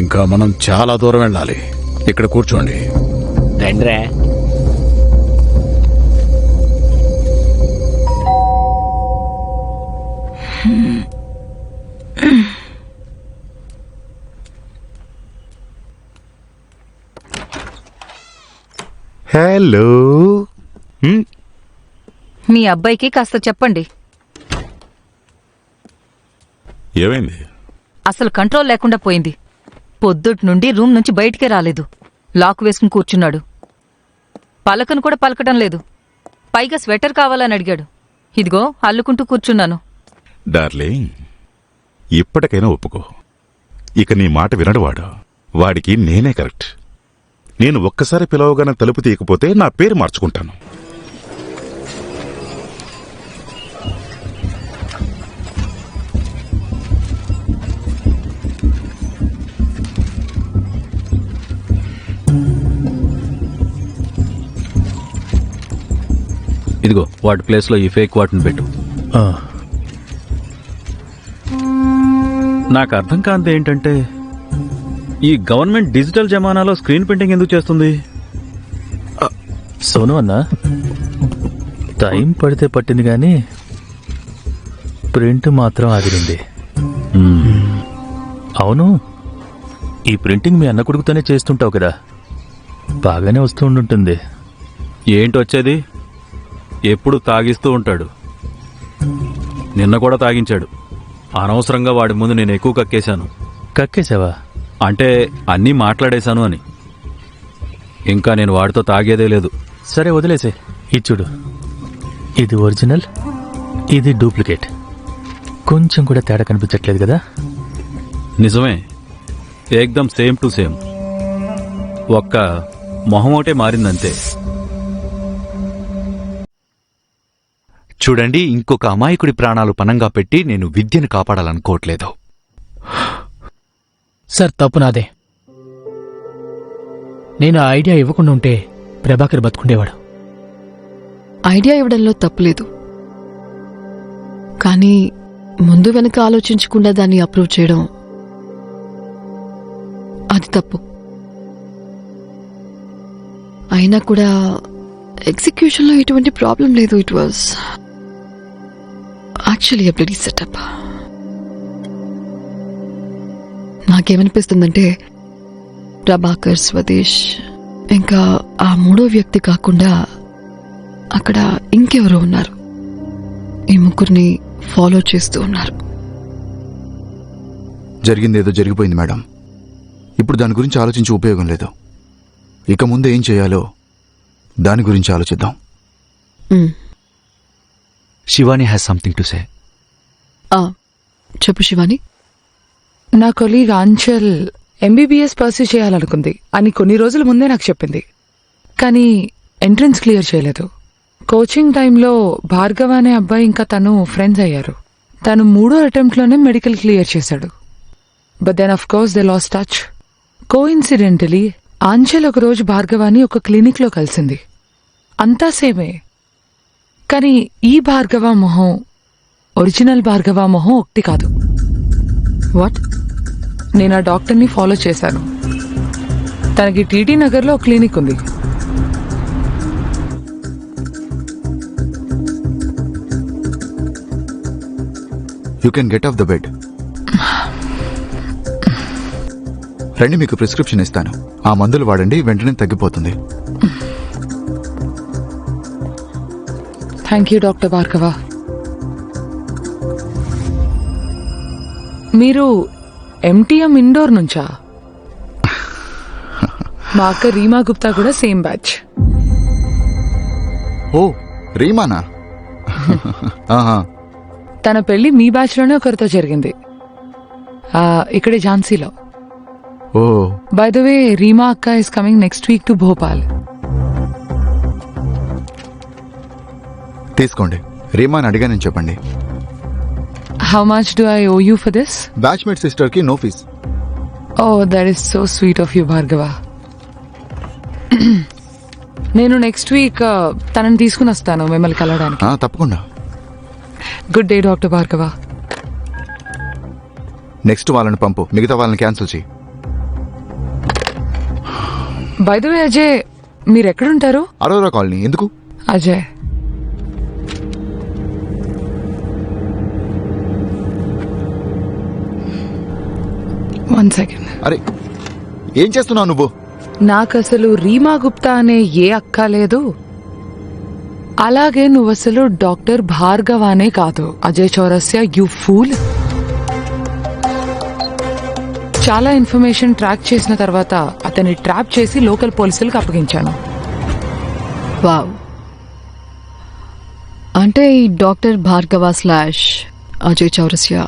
ఇంకా మనం చాలా దూరం వెళ్ళాలి. ఇక్కడ కూర్చోండి. రండ్రా. హలో. మీ అబ్బాయికి కాస్త చెప్పండి. ఏమైంది? అసలు కంట్రోల్ లేకుండా పోయింది. పొద్దుటి నుండి రూమ్ నుంచి బయటికే రాలేదు. లాక్ వేసుకుని కూర్చున్నాడు. పలకను కూడా పలకటం లేదు. పైగా స్వెటర్ కావాలని అడిగాడు. ఇదిగో అల్లుకుంటూ కూర్చున్నాను. డార్లింగ్, ఇప్పటికైనా ఒప్పుకో. ఇక నీ మాట వినడువాడు. వాడికి నేనే కరెక్ట్. నేను ఒక్కసారి పిలవగానే తలుపు తీయకపోతే నా పేరు మార్చుకుంటాను. ఇదిగో వాటి ప్లేస్లో ఈ ఫేక్ వాటిని పెట్టు. నాకు అర్థం కాంతి ఏంటంటే, ఈ గవర్నమెంట్ డిజిటల్ జమానాలో స్క్రీన్ ప్రింటింగ్ ఎందుకు చేస్తుంది? సోను అన్నా, టైం పడితే పట్టింది కానీ ప్రింట్ మాత్రం ఆదిరింది. అవును, ఈ ప్రింటింగ్ మీ అన్న కొడుకుతోనే చేస్తుంటావు కదా, బాగానే వస్తూ ఉండుంటుంది. ఏంటి వచ్చేది? ఎప్పుడు తాగిస్తూ ఉంటాడు. నిన్న కూడా తాగించాడు. అనవసరంగా వాడి ముందు నేను ఎక్కువ కక్కేశాను. కక్కేసావా? అంటే అన్నీ మాట్లాడేశాను అని. ఇంకా నేను వాడితో తాగేదే లేదు. సరే వదిలేసే. ఇది చూడు, ఇది ఒరిజినల్, ఇది డూప్లికేట్. కొంచెం కూడా తేడా కనిపించట్లేదు కదా? నిజమే, ఏకదం సేమ్ టు సేమ్. ఒక్క మొహం ఒకటే మారిందంతే. చూడండి, ఇంకొక అమాయకుడి ప్రాణాలు పనంగా పెట్టి నేను విద్యను కాపాడాలనుకోవట్లేదు. సార్ తప్పు నాదే. నేను ఆ ఐడియా ఇవ్వకుండా ఉంటే ప్రభాకర్ బతుకుండేవాడు. ఐడియా ఇవ్వడంలో తప్పులేదు, కానీ ముందు వెనక ఆలోచించకుండా దాన్ని అప్రూవ్ చేయడం అది తప్పు. అయినా కూడా ఎగ్జిక్యూషన్లో ఎటువంటి ప్రాబ్లం లేదు. It was actually a bloody setup. నాకేమనిపిస్తుందంటే ప్రభాకర్, స్వదేశ్ ఇంకా ఆ మూడో వ్యక్తి కాకుండా అక్కడ ఇంకెవరో ఉన్నారు. ఈ ముగ్గురిని ఫాలో చేస్తూ ఉన్నారు. జరిగిందేదో జరిగిపోయింది మేడం. ఇప్పుడు దాని గురించి ఆలోచించి ఉపయోగం లేదు. ఇక ముందు ఏం చేయాలో దాని గురించి ఆలోచిద్దాం. Shivani has something to say. చెప్పు శివాని. నా కొలీగ్ ఆంచల్ ఎంబీబీఎస్ పర్సూ చేయాలనుకుంది అని కొన్ని రోజుల ముందే నాకు చెప్పింది. కానీ ఎంట్రన్స్ క్లియర్ చేయలేదు. కోచింగ్ టైంలో భార్గవ అనే అబ్బాయి ఇంకా తను ఫ్రెండ్స్ అయ్యారు. తను 3వ అటెంప్ట్లోనే మెడికల్ క్లియర్ చేశాడు. But then of course they lost touch. Coincidentally Anchal ఒకరోజు భార్గవాని ఒక క్లినిక్లో కలిసింది. అంతా సేమే, కానీ ఈ భార్గవ మొహం ఒరిజినల్ భార్గవ మొహం ఒకటి కాదు. వాట్? నేను ఆ డాక్టర్ని ఫాలో చేశాను. తనకి టీటీ నగర్లో ఒక క్లినిక్ ఉంది. You can get off the bed. రండి, మీకు ప్రిస్క్రిప్షన్ ఇస్తాను. ఆ మందులు వాడండి, వెంటనే తగ్గిపోతుంది. Thank you doctor Bhargava. మీరు ఎంటీఎం ఇండోర్ నుంచా? మా అక్క రీమా గుప్తా కూడా సేమ్ బ్యాచ్. ఓ, రీమానా? ఆహా. తన పెళ్లి మీ బ్యాచ్ లోనే ఒకరితో జరిగింది, ఇక్కడే ఝాన్సీలో. Oh, by the way Reema అక్క is coming next week to Bhopal. తీసుకోండి. రీమాని అడిగానని చెప్పండి. How much do I owe you for this? Batchmate sister కి no fees. Oh, that is so sweet of you Bhargava. నేను నెక్స్ట్ వీక్ తనని తీసుకుని వస్తాను మిమ్మల్ని కలవడానికి. తప్పకుండా. Good day doctor Bhargava. Next వాళ్ళని పంపు, మిగతా వాళ్ళని క్యాన్సిల్ చేయి. బై ద వే అజయ్, మీరు ఎక్కడుంటారు? అరోరా కాలనీ. ఎందుకు? Ajay, one second. అరే, ఏం చేస్తున్నావు నువ్వు? నాకు అసలు రీమా గుప్తా అనే ఏ అక్క లేదు. అలాగే నువ్వు అసలు డాక్టర్ భార్గవ అనే కాదు. Ajay Chaurasia, you fool. చాలా ఇన్ఫర్మేషన్ ట్రాక్ చేసిన తర్వాత అతన్ని ట్రాప్ చేసి లోకల్ పోలీసులకు అప్పగించాను. వావ్. అంటే ఈ డాక్టర్ భార్గవ స్లాష్ అజయ్ చౌరస్యా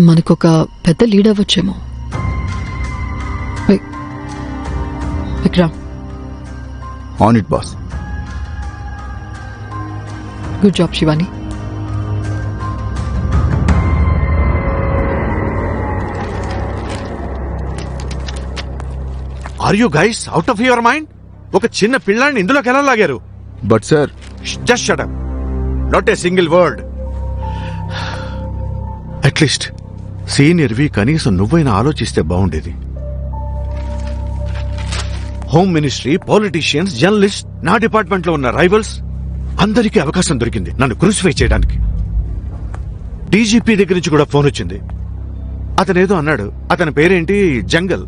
మనకొక పెద్ద లీడ్ అవ్వచ్చేమో. Vikram. On it boss. Good job Shivani. Are you guys out of your mind? ఒక చిన్న పిల్లాన్ని ఇందులోకి ఎలా లాగారు? But sir, just shut up. Not a single word. At least సీనియర్వి, కనీసం నువ్వైనా ఆలోచిస్తే బాగుండేది. హోమ్ మినిస్ట్రీ, పాలిటీషియన్స్, జర్నలిస్ట్, నా డిపార్ట్మెంట్ లో ఉన్న రైవల్స్ అందరికీ అవకాశం దొరికింది నన్ను క్రూసిఫై చేయడానికి. డీజీపీ దగ్గర నుంచి కూడా ఫోన్ వచ్చింది. అతనేదో అన్నాడు. అతని పేరేంటి? జంగల్.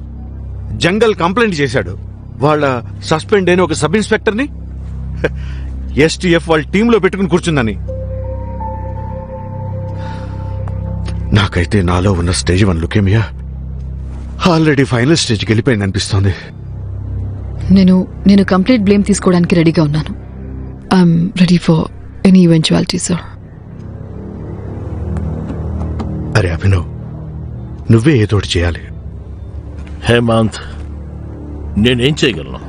జంగల్ కంప్లైంట్ చేశాడు. వాళ్ళ సస్పెండ్ అయిన ఒక సబ్ ఇన్స్పెక్టర్ని ఎస్టీఎఫ్ వాళ్ళ టీంలో పెట్టుకుని కూర్చుందని. నాకైతే నాలో ఉన్న స్టేజ్ 1 లుకేమియా ఆల్రెడీ ఫైనల్ స్టేజ్కి వెళ్ళిపోయింది అనిపిస్తోంది. నేను కంప్లీట్ బ్లేమ్ తీసుకోవడానికి రెడీగా ఉన్నాను. I'm ready for any eventuality sir. అరే అభినవ్, నువ్వే ఏదోటి చేయాలి. హేమంత్, నేనేం చేయగలను?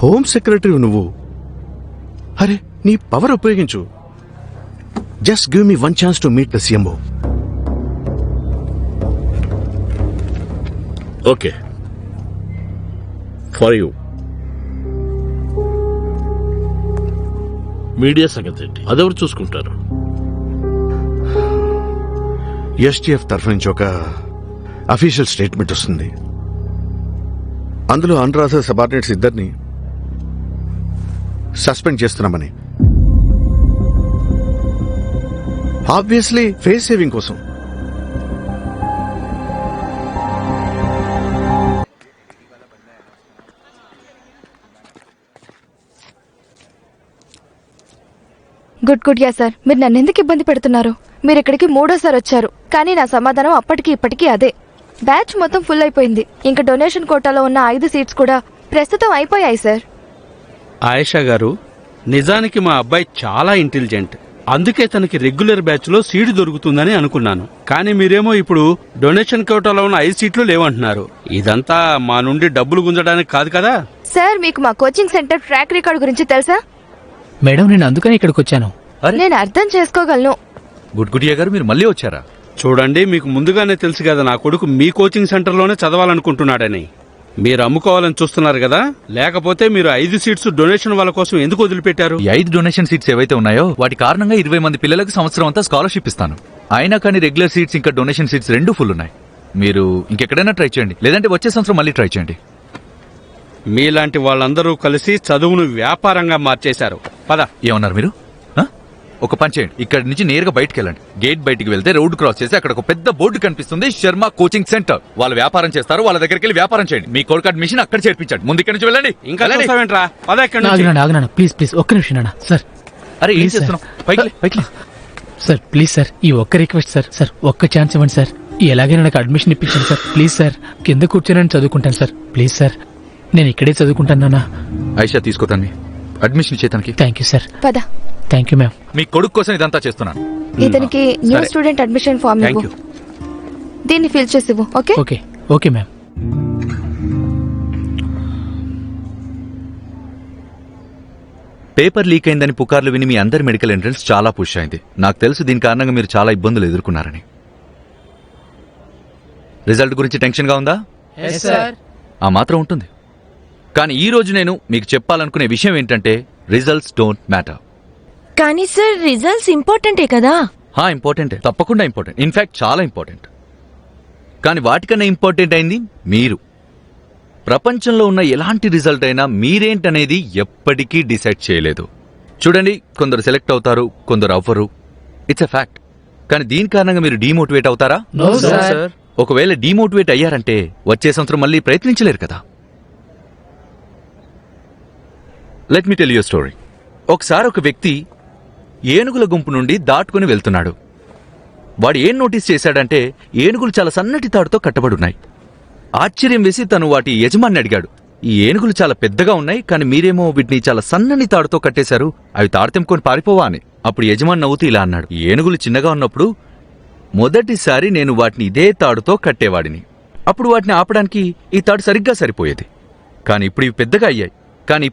హోమ్ సెక్రటరీ నువ్వు. అరే నీ పవర్ ఉపయోగించు. Just give me 1 chance to meet the CMO. Okay, for you. Media సంగతి ఏంటి? అదెవరు చూసుకుంటారు? ఎస్టీఎఫ్ తరఫు నుంచి ఒక అఫీషియల్ స్టేట్మెంట్ వస్తుంది. అందులో అన్రాధ సబార్డినేట్స్ ఇద్దరిని సస్పెండ్ చేస్తున్నామని. ఆబ్వియస్లీ ఫేస్ సేవింగ్ కోసం. Good yeah sir. మీరు నన్ను ఎందుకు ఇబ్బంది పెడుతున్నారు? మీరు ఇక్కడికి 3వ సారి వచ్చారు, కానీ నా సమాధానం అప్పటికి ఇప్పటికీ అదే. బ్యాచ్ మొత్తం ఫుల్ అయిపోయింది. ఇంకా డొనేషన్ కోటాలో ఉన్న 5 సీట్స్ కూడా ప్రస్తుతం అయిపోయాయి సార్. ఆయేషా గారు, నిజానికి మా అబ్బాయి చాలా ఇంటెలిజెంట్. అందుకే తనకి రెగ్యులర్ బ్యాచ్ లో సీటు దొరుకుతుందని అనుకున్నాను. కానీ మీరేమో ఇప్పుడు డొనేషన్ కోటాలో ఉన్న 5 సీట్లు లేవంటున్నారు. ఇదంతా మా నుండి డబ్బులు గుంజడానికి కాదు కదా? సార్, మీకు మా కోచింగ్ సెంటర్ ట్రాక్ రికార్డ్ గురించి తెలుసా? మేడం, నేను అందుకని ఇక్కడికి వచ్చాను. నేను అర్థం చేసుకోగలను. గుడ్గుడియా గారు, మీరు మళ్ళీ వచ్చారా? చూడండి, మీకు ముందుగానే తెలుసు కదా నా కొడుకు మీ కోచింగ్ సెంటర్లోనే చదవాలనుకుంటున్నాడని. మీరు అమ్ముకోవాలని చూస్తున్నారు కదా, లేకపోతే మీరు 5 సీట్స్ డొనేషన్ వాళ్ళ కోసం ఎందుకు వదిలిపెట్టారు? ఈ 5 డొనేషన్ సీట్స్ ఏవైతే ఉన్నాయో వాటి కారణంగా 20 మంది పిల్లలకు సంవత్సరం అంతా స్కాలర్షిప్ ఇస్తాను. అయినా కానీ రెగ్యులర్ సీట్స్ ఇంకా డొనేషన్ సీట్స్ 2 ఫుల్ ఉన్నాయి. మీరు ఇంకెక్కడైనా ట్రై చేయండి, లేదంటే వచ్చే సంవత్సరం మళ్ళీ ట్రై చేయండి. మీలాంటి వాళ్ళందరూ కలిసి చదువును వ్యాపారంగా మార్చేశారు. పద. ఏమన్నారు మీరు? ఒక పని చేయండి, ఇక్కడి నుంచి నేరుగా బయటకు వెళ్ళండి. గేట్ బయటికి వెళ్తే రోడ్డు క్రాస్ చేసి అక్కడ ఒక పెద్ద బోర్డు కనిపిస్తుంది, శర్మ కోచింగ్ సెంటర్. వాళ్ళు వ్యాపారం చేస్తారు, వాళ్ళ దగ్గరికి వెళ్ళి వ్యాపారం చేయండి. మీ కొడుకు అడ్మిషన్ అక్కడ చేర్పించండి. ముందు ఇక్కడి నుంచి వెళ్ళండి. ఇంకా చూస్తావేంట్రా? పద ఇక్కడి నుంచి. ఆగనండి, ప్లీజ్ ఒక్క నిమిషం నాన్న. సార్, అరే ఏం చేస్తున్నావు? పైకి సార్ ప్లీజ్ సార్, ఈ ఒక్క రిక్వెస్ట్ సార్. సార్ ఒక్క ఛాన్స్ ఇవ్వండి సార్. ఎలాగైనా నాకు అడ్మిషన్ ఇప్పించండి సార్. ప్లీజ్ సార్, కింద కూర్చొని చదువుకుంటాను సార్. ప్లీజ్ సార్, నేను ఇక్కడే చదువుకుంటాను నాన్న. ఐషా తీసుకోతాను అడ్మిషన్ ఇచ్చేతానికి. Thank you sir. పద. Thank you ma'am. మీ కొడుకు కోసం ఇదంతా చేస్తున్నాను. ఇతనికి న్యూ స్టూడెంట్ అడ్మిషన్ ఫామ్ ఇవ్వు. దీన్ని ఫిల్ చేసి ఇవ్వు. Okay okay okay ma'am. Paper leak అయిందని పుకార్లు విని మీ అందరి మెడికల్ ఎంట్రన్స్ చాలా పుష్ అయింది. నాకు తెలుసు దీని కారణంగా మీరు చాలా ఇబ్బందులు ఎదుర్కొన్నారని. రిజల్ట్ గురించి టెన్షన్గా ఉందా? ఆ మాత్రం ఉంటుంది. కానీ ఈ రోజు నేను మీకు చెప్పాలనుకునే విషయం ఏంటంటే రిజల్ట్స్ డోంట్ మ్యాటర్. కానీ సార్, రిజల్ట్స్ ఇంపార్టెంటే కదా? ఇంపార్టెంటే, తప్పకుండా ఇంపార్టెంట్, ఇన్ఫాక్ట్ చాలా ఇంపార్టెంట్. కానీ వాటికన్నా ఇంపార్టెంట్ అయింది మీరు. ప్రపంచంలో ఉన్న ఎలాంటి రిజల్ట్ అయినా మీరేంటనేది ఎప్పటికీ డిసైడ్ చేయలేదు. చూడండి, కొందరు సెలెక్ట్ అవుతారు, కొందరు అవ్వరు. It's a fact. కానీ దీని కారణంగా మీరు డీమోటివేట్ అవుతారా? ఒకవేళ డీమోటివేట్ అయ్యారంటే వచ్చే సంవత్సరం మళ్ళీ ప్రయత్నించలేరు కదా. Let me tell you story. ఒకసారి ఒక వ్యక్తి ఏనుగుల గుంపు నుండి దాటుకుని వెళ్తున్నాడు. వాడు ఏం నోటీస్ చేశాడంటే ఏనుగులు చాలా సన్నటి తాడుతో కట్టబడున్నాయి. ఆశ్చర్యం వేసి తను వాటి యజమాని అడిగాడు, ఈ ఏనుగులు చాలా పెద్దగా ఉన్నాయి, కానీ మీరేమో వీటిని చాలా సన్నని తాడుతో కట్టేశారు, అవి తాడు తెంపుకొని పారిపోవా అని. అప్పుడు యజమాని నవ్వుతూ ఇలా అన్నాడు, ఈ ఏనుగులు చిన్నగా ఉన్నప్పుడు మొదటిసారి నేను వాటిని ఇదే తాడుతో కట్టేవాడిని. అప్పుడు వాటిని ఆపడానికి ఈ తాడు సరిగ్గా సరిపోయేది. కానీ ఇప్పుడు ఇవి పెద్దగా అయ్యాయి. కానీ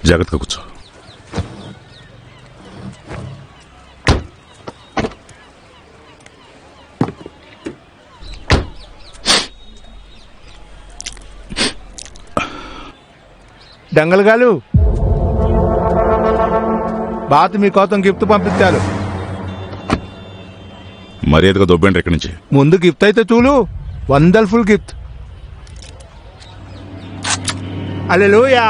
జాగ్రత్తగా కూర్చో. దంగలుగాలు బాత్ మీకోసం గిఫ్ట్ పంపించారు. మర్యాదగా దొబ్బేండి ఇక్కడి నుంచి. ముందు గిఫ్ట్ అయితే చూడు, వండర్ఫుల్ గిఫ్ట్. హల్లెలూయా.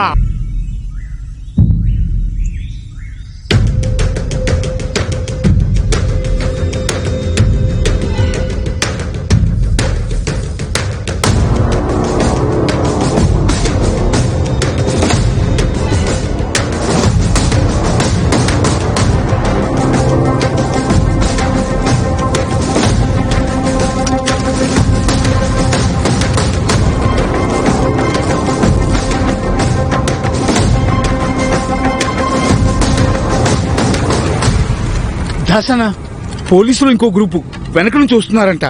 దాసన పోలీసులు ఇంకో గ్రూపు వెనక నుంచి వస్తున్నారంట.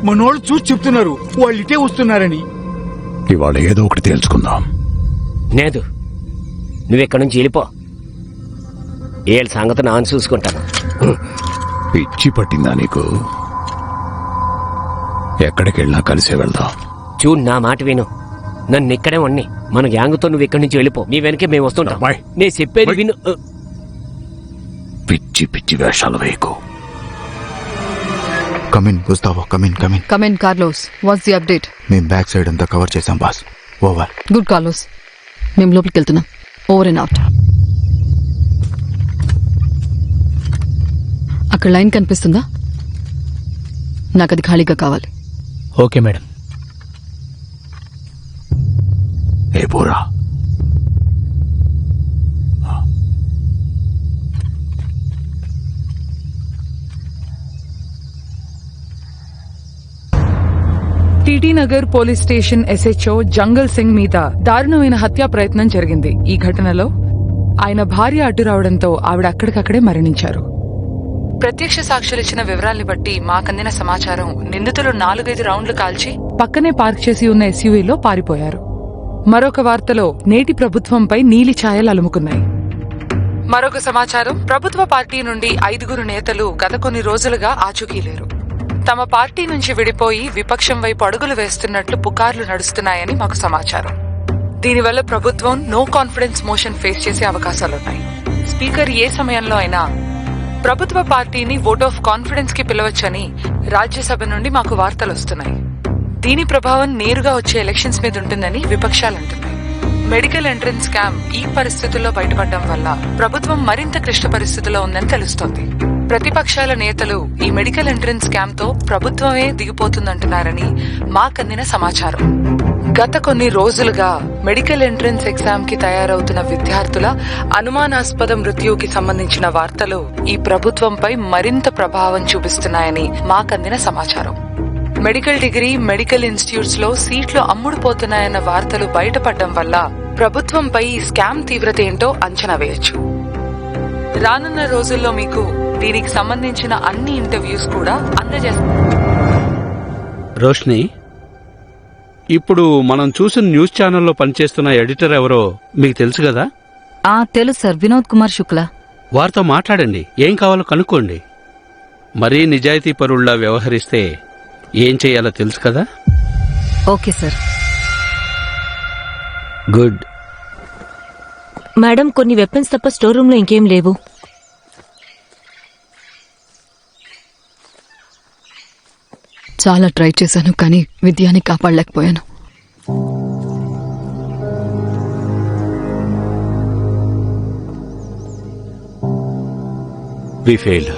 మనోళ్ళు చూసి చెప్తున్నారు వాళ్ళు ఇటే వస్తున్నారని. ఇవాళ ఏదో ఒకటి తేల్చుకుందాం. లేదు, నువ్వెక్కడి నుంచి వెళ్ళిపో. ఏళ్ళ సంగతి నాన్న చూసుకుంటాను. పిచ్చి పట్టిందా నీకు? ఎక్కడికి వెళ్ళినా కలిసే వెళ్దాం. చూడు, నా మాట విను. నన్ను ఇక్కడే ఉన్ని. మన గ్యాంగ్తో నువ్వు ఇక్కడి నుంచి వెళ్ళిపో. మీ వెనకే మేము వస్తుంటాం. నేను చెప్పేది విను. పిచ్చి పిచ్చి వేషాలు వేయకు. Come in Gustavo, come in come in. Come in Carlos, what's the update? మేము బ్యాక్ సైడ్ అంతా కవర్ చేసాం బాస్. ఓవర్. గుడ్ కార్లోస్, మేము లోపలికి వెళ్తున్నాం. Over and out. అక్కడ లైన్ కనిపిస్తుందా? నాకు అది ఖాళీగా కావాలి. Okay madam. ఏ Bora, TT Nagar police station SHO Jangal Singh మీద దారుణమైన హత్యా ప్రయత్నం జరిగింది. ఈ ఘటనలో ఆయన భార్య అడ్డు రావడంతో ఆవిడ అక్కడికక్కడే మరణించారు. ప్రత్యక్ష సాక్షులు ఇచ్చిన వివరాల్ని బట్టి మాకందిన సమాచారం, నిందితులు 4-5 రౌండ్లు కాల్చి పక్కనే పార్క్ చేసి ఉన్న ఎస్యూవీలో పారిపోయారు. మరొక వార్తలో నేటి ప్రభుత్వంపై నీలి ఛాయలు అలుముకున్నాయి. మరొక సమాచారం, ప్రభుత్వ పార్టీ నుండి 5 నేతలు గత కొన్ని రోజులుగా ఆచూకీలేరు. తమ పార్టీ నుంచి విడిపోయి విపక్షం వైపు అడుగులు వేస్తున్నట్లు పుకార్లు నడుస్తున్నాయని మాకు సమాచారం. దీనివల్ల ప్రభుత్వం నో కాన్ఫిడెన్స్ మోషన్ ఫేస్ చేసే అవకాశాలున్నాయి. స్పీకర్ ఏ సమయంలో అయినా ప్రభుత్వ పార్టీని ఓట్ ఆఫ్ కాన్ఫిడెన్స్ కి పిలవచ్చని రాజ్యసభ నుండి మాకు వార్తలు వస్తున్నాయి. దీని ప్రభావం నేరుగా వచ్చే ఎలక్షన్స్ మీద ఉంటుందని విపక్షాలు అంటున్నాయి. మెడికల్ ఎంట్రన్స్ స్కామ్ ఈ పరిస్థితుల్లో బయటపడడం వల్ల ప్రభుత్వం మరింత క్లిష్ట పరిస్థితిలో ఉందని తెలుస్తోంది. ప్రతిపక్షాల నేతలు ఈ మెడికల్ ఎంట్రన్స్ స్కామ్ తో ప్రభుత్వమే దిగిపోతుందంటున్నారని మాకందిన సమాచారం. గత కొన్ని రోజులుగా మెడికల్ ఎంట్రన్స్ ఎగ్జామ్ కి తయారవుతున్న విద్యార్థుల అనుమానాస్పద మృత్యుకి సంబంధించిన వార్తలు ఈ ప్రభుత్వంపై మరింత ప్రభావం చూపిస్తున్నాయని మాకందిన సమాచారం. మెడికల్ డిగ్రీ, మెడికల్ ఇన్స్టిట్యూట్స్ లో సీట్లు అమ్ముడుపోతున్నాయన్న వార్తలు బయటపడడం వల్ల ప్రభుత్వంపై ఈ స్కామ్ తీవ్రత ఏంటో అంచనా వేయొచ్చు. రానున్న రోజుల్లో మీకు దీనికి సంబంధించిన అన్ని ఇంటర్వ్యూస్ కూడా అందజేస్తారు. రోష్ని, ఇప్పుడు మనం చూసిన న్యూస్ ఛానల్లో పనిచేస్తున్న ఎడిటర్ ఎవరో మీకు తెలుసు కదా? తెలుసు సార్, వినోద్ కుమార్ శుక్లా. వారితో మాట్లాడండి, ఏం కావాలో కనుక్కోండి. మరీ నిజాయితీ పరుల్లా వ్యవహరిస్తే ఏం చేయాలో తెలుసు కదా? Okay sir. గుడ్. మేడం, కొన్ని వెపన్స్ తప్ప స్టోర్ రూమ్ లో ఇంకేం లేవు. చాలా ట్రై చేశాను, కానీ విద్యాని కాపాడలేకపోయాను. వి ఫెయిల్డ్.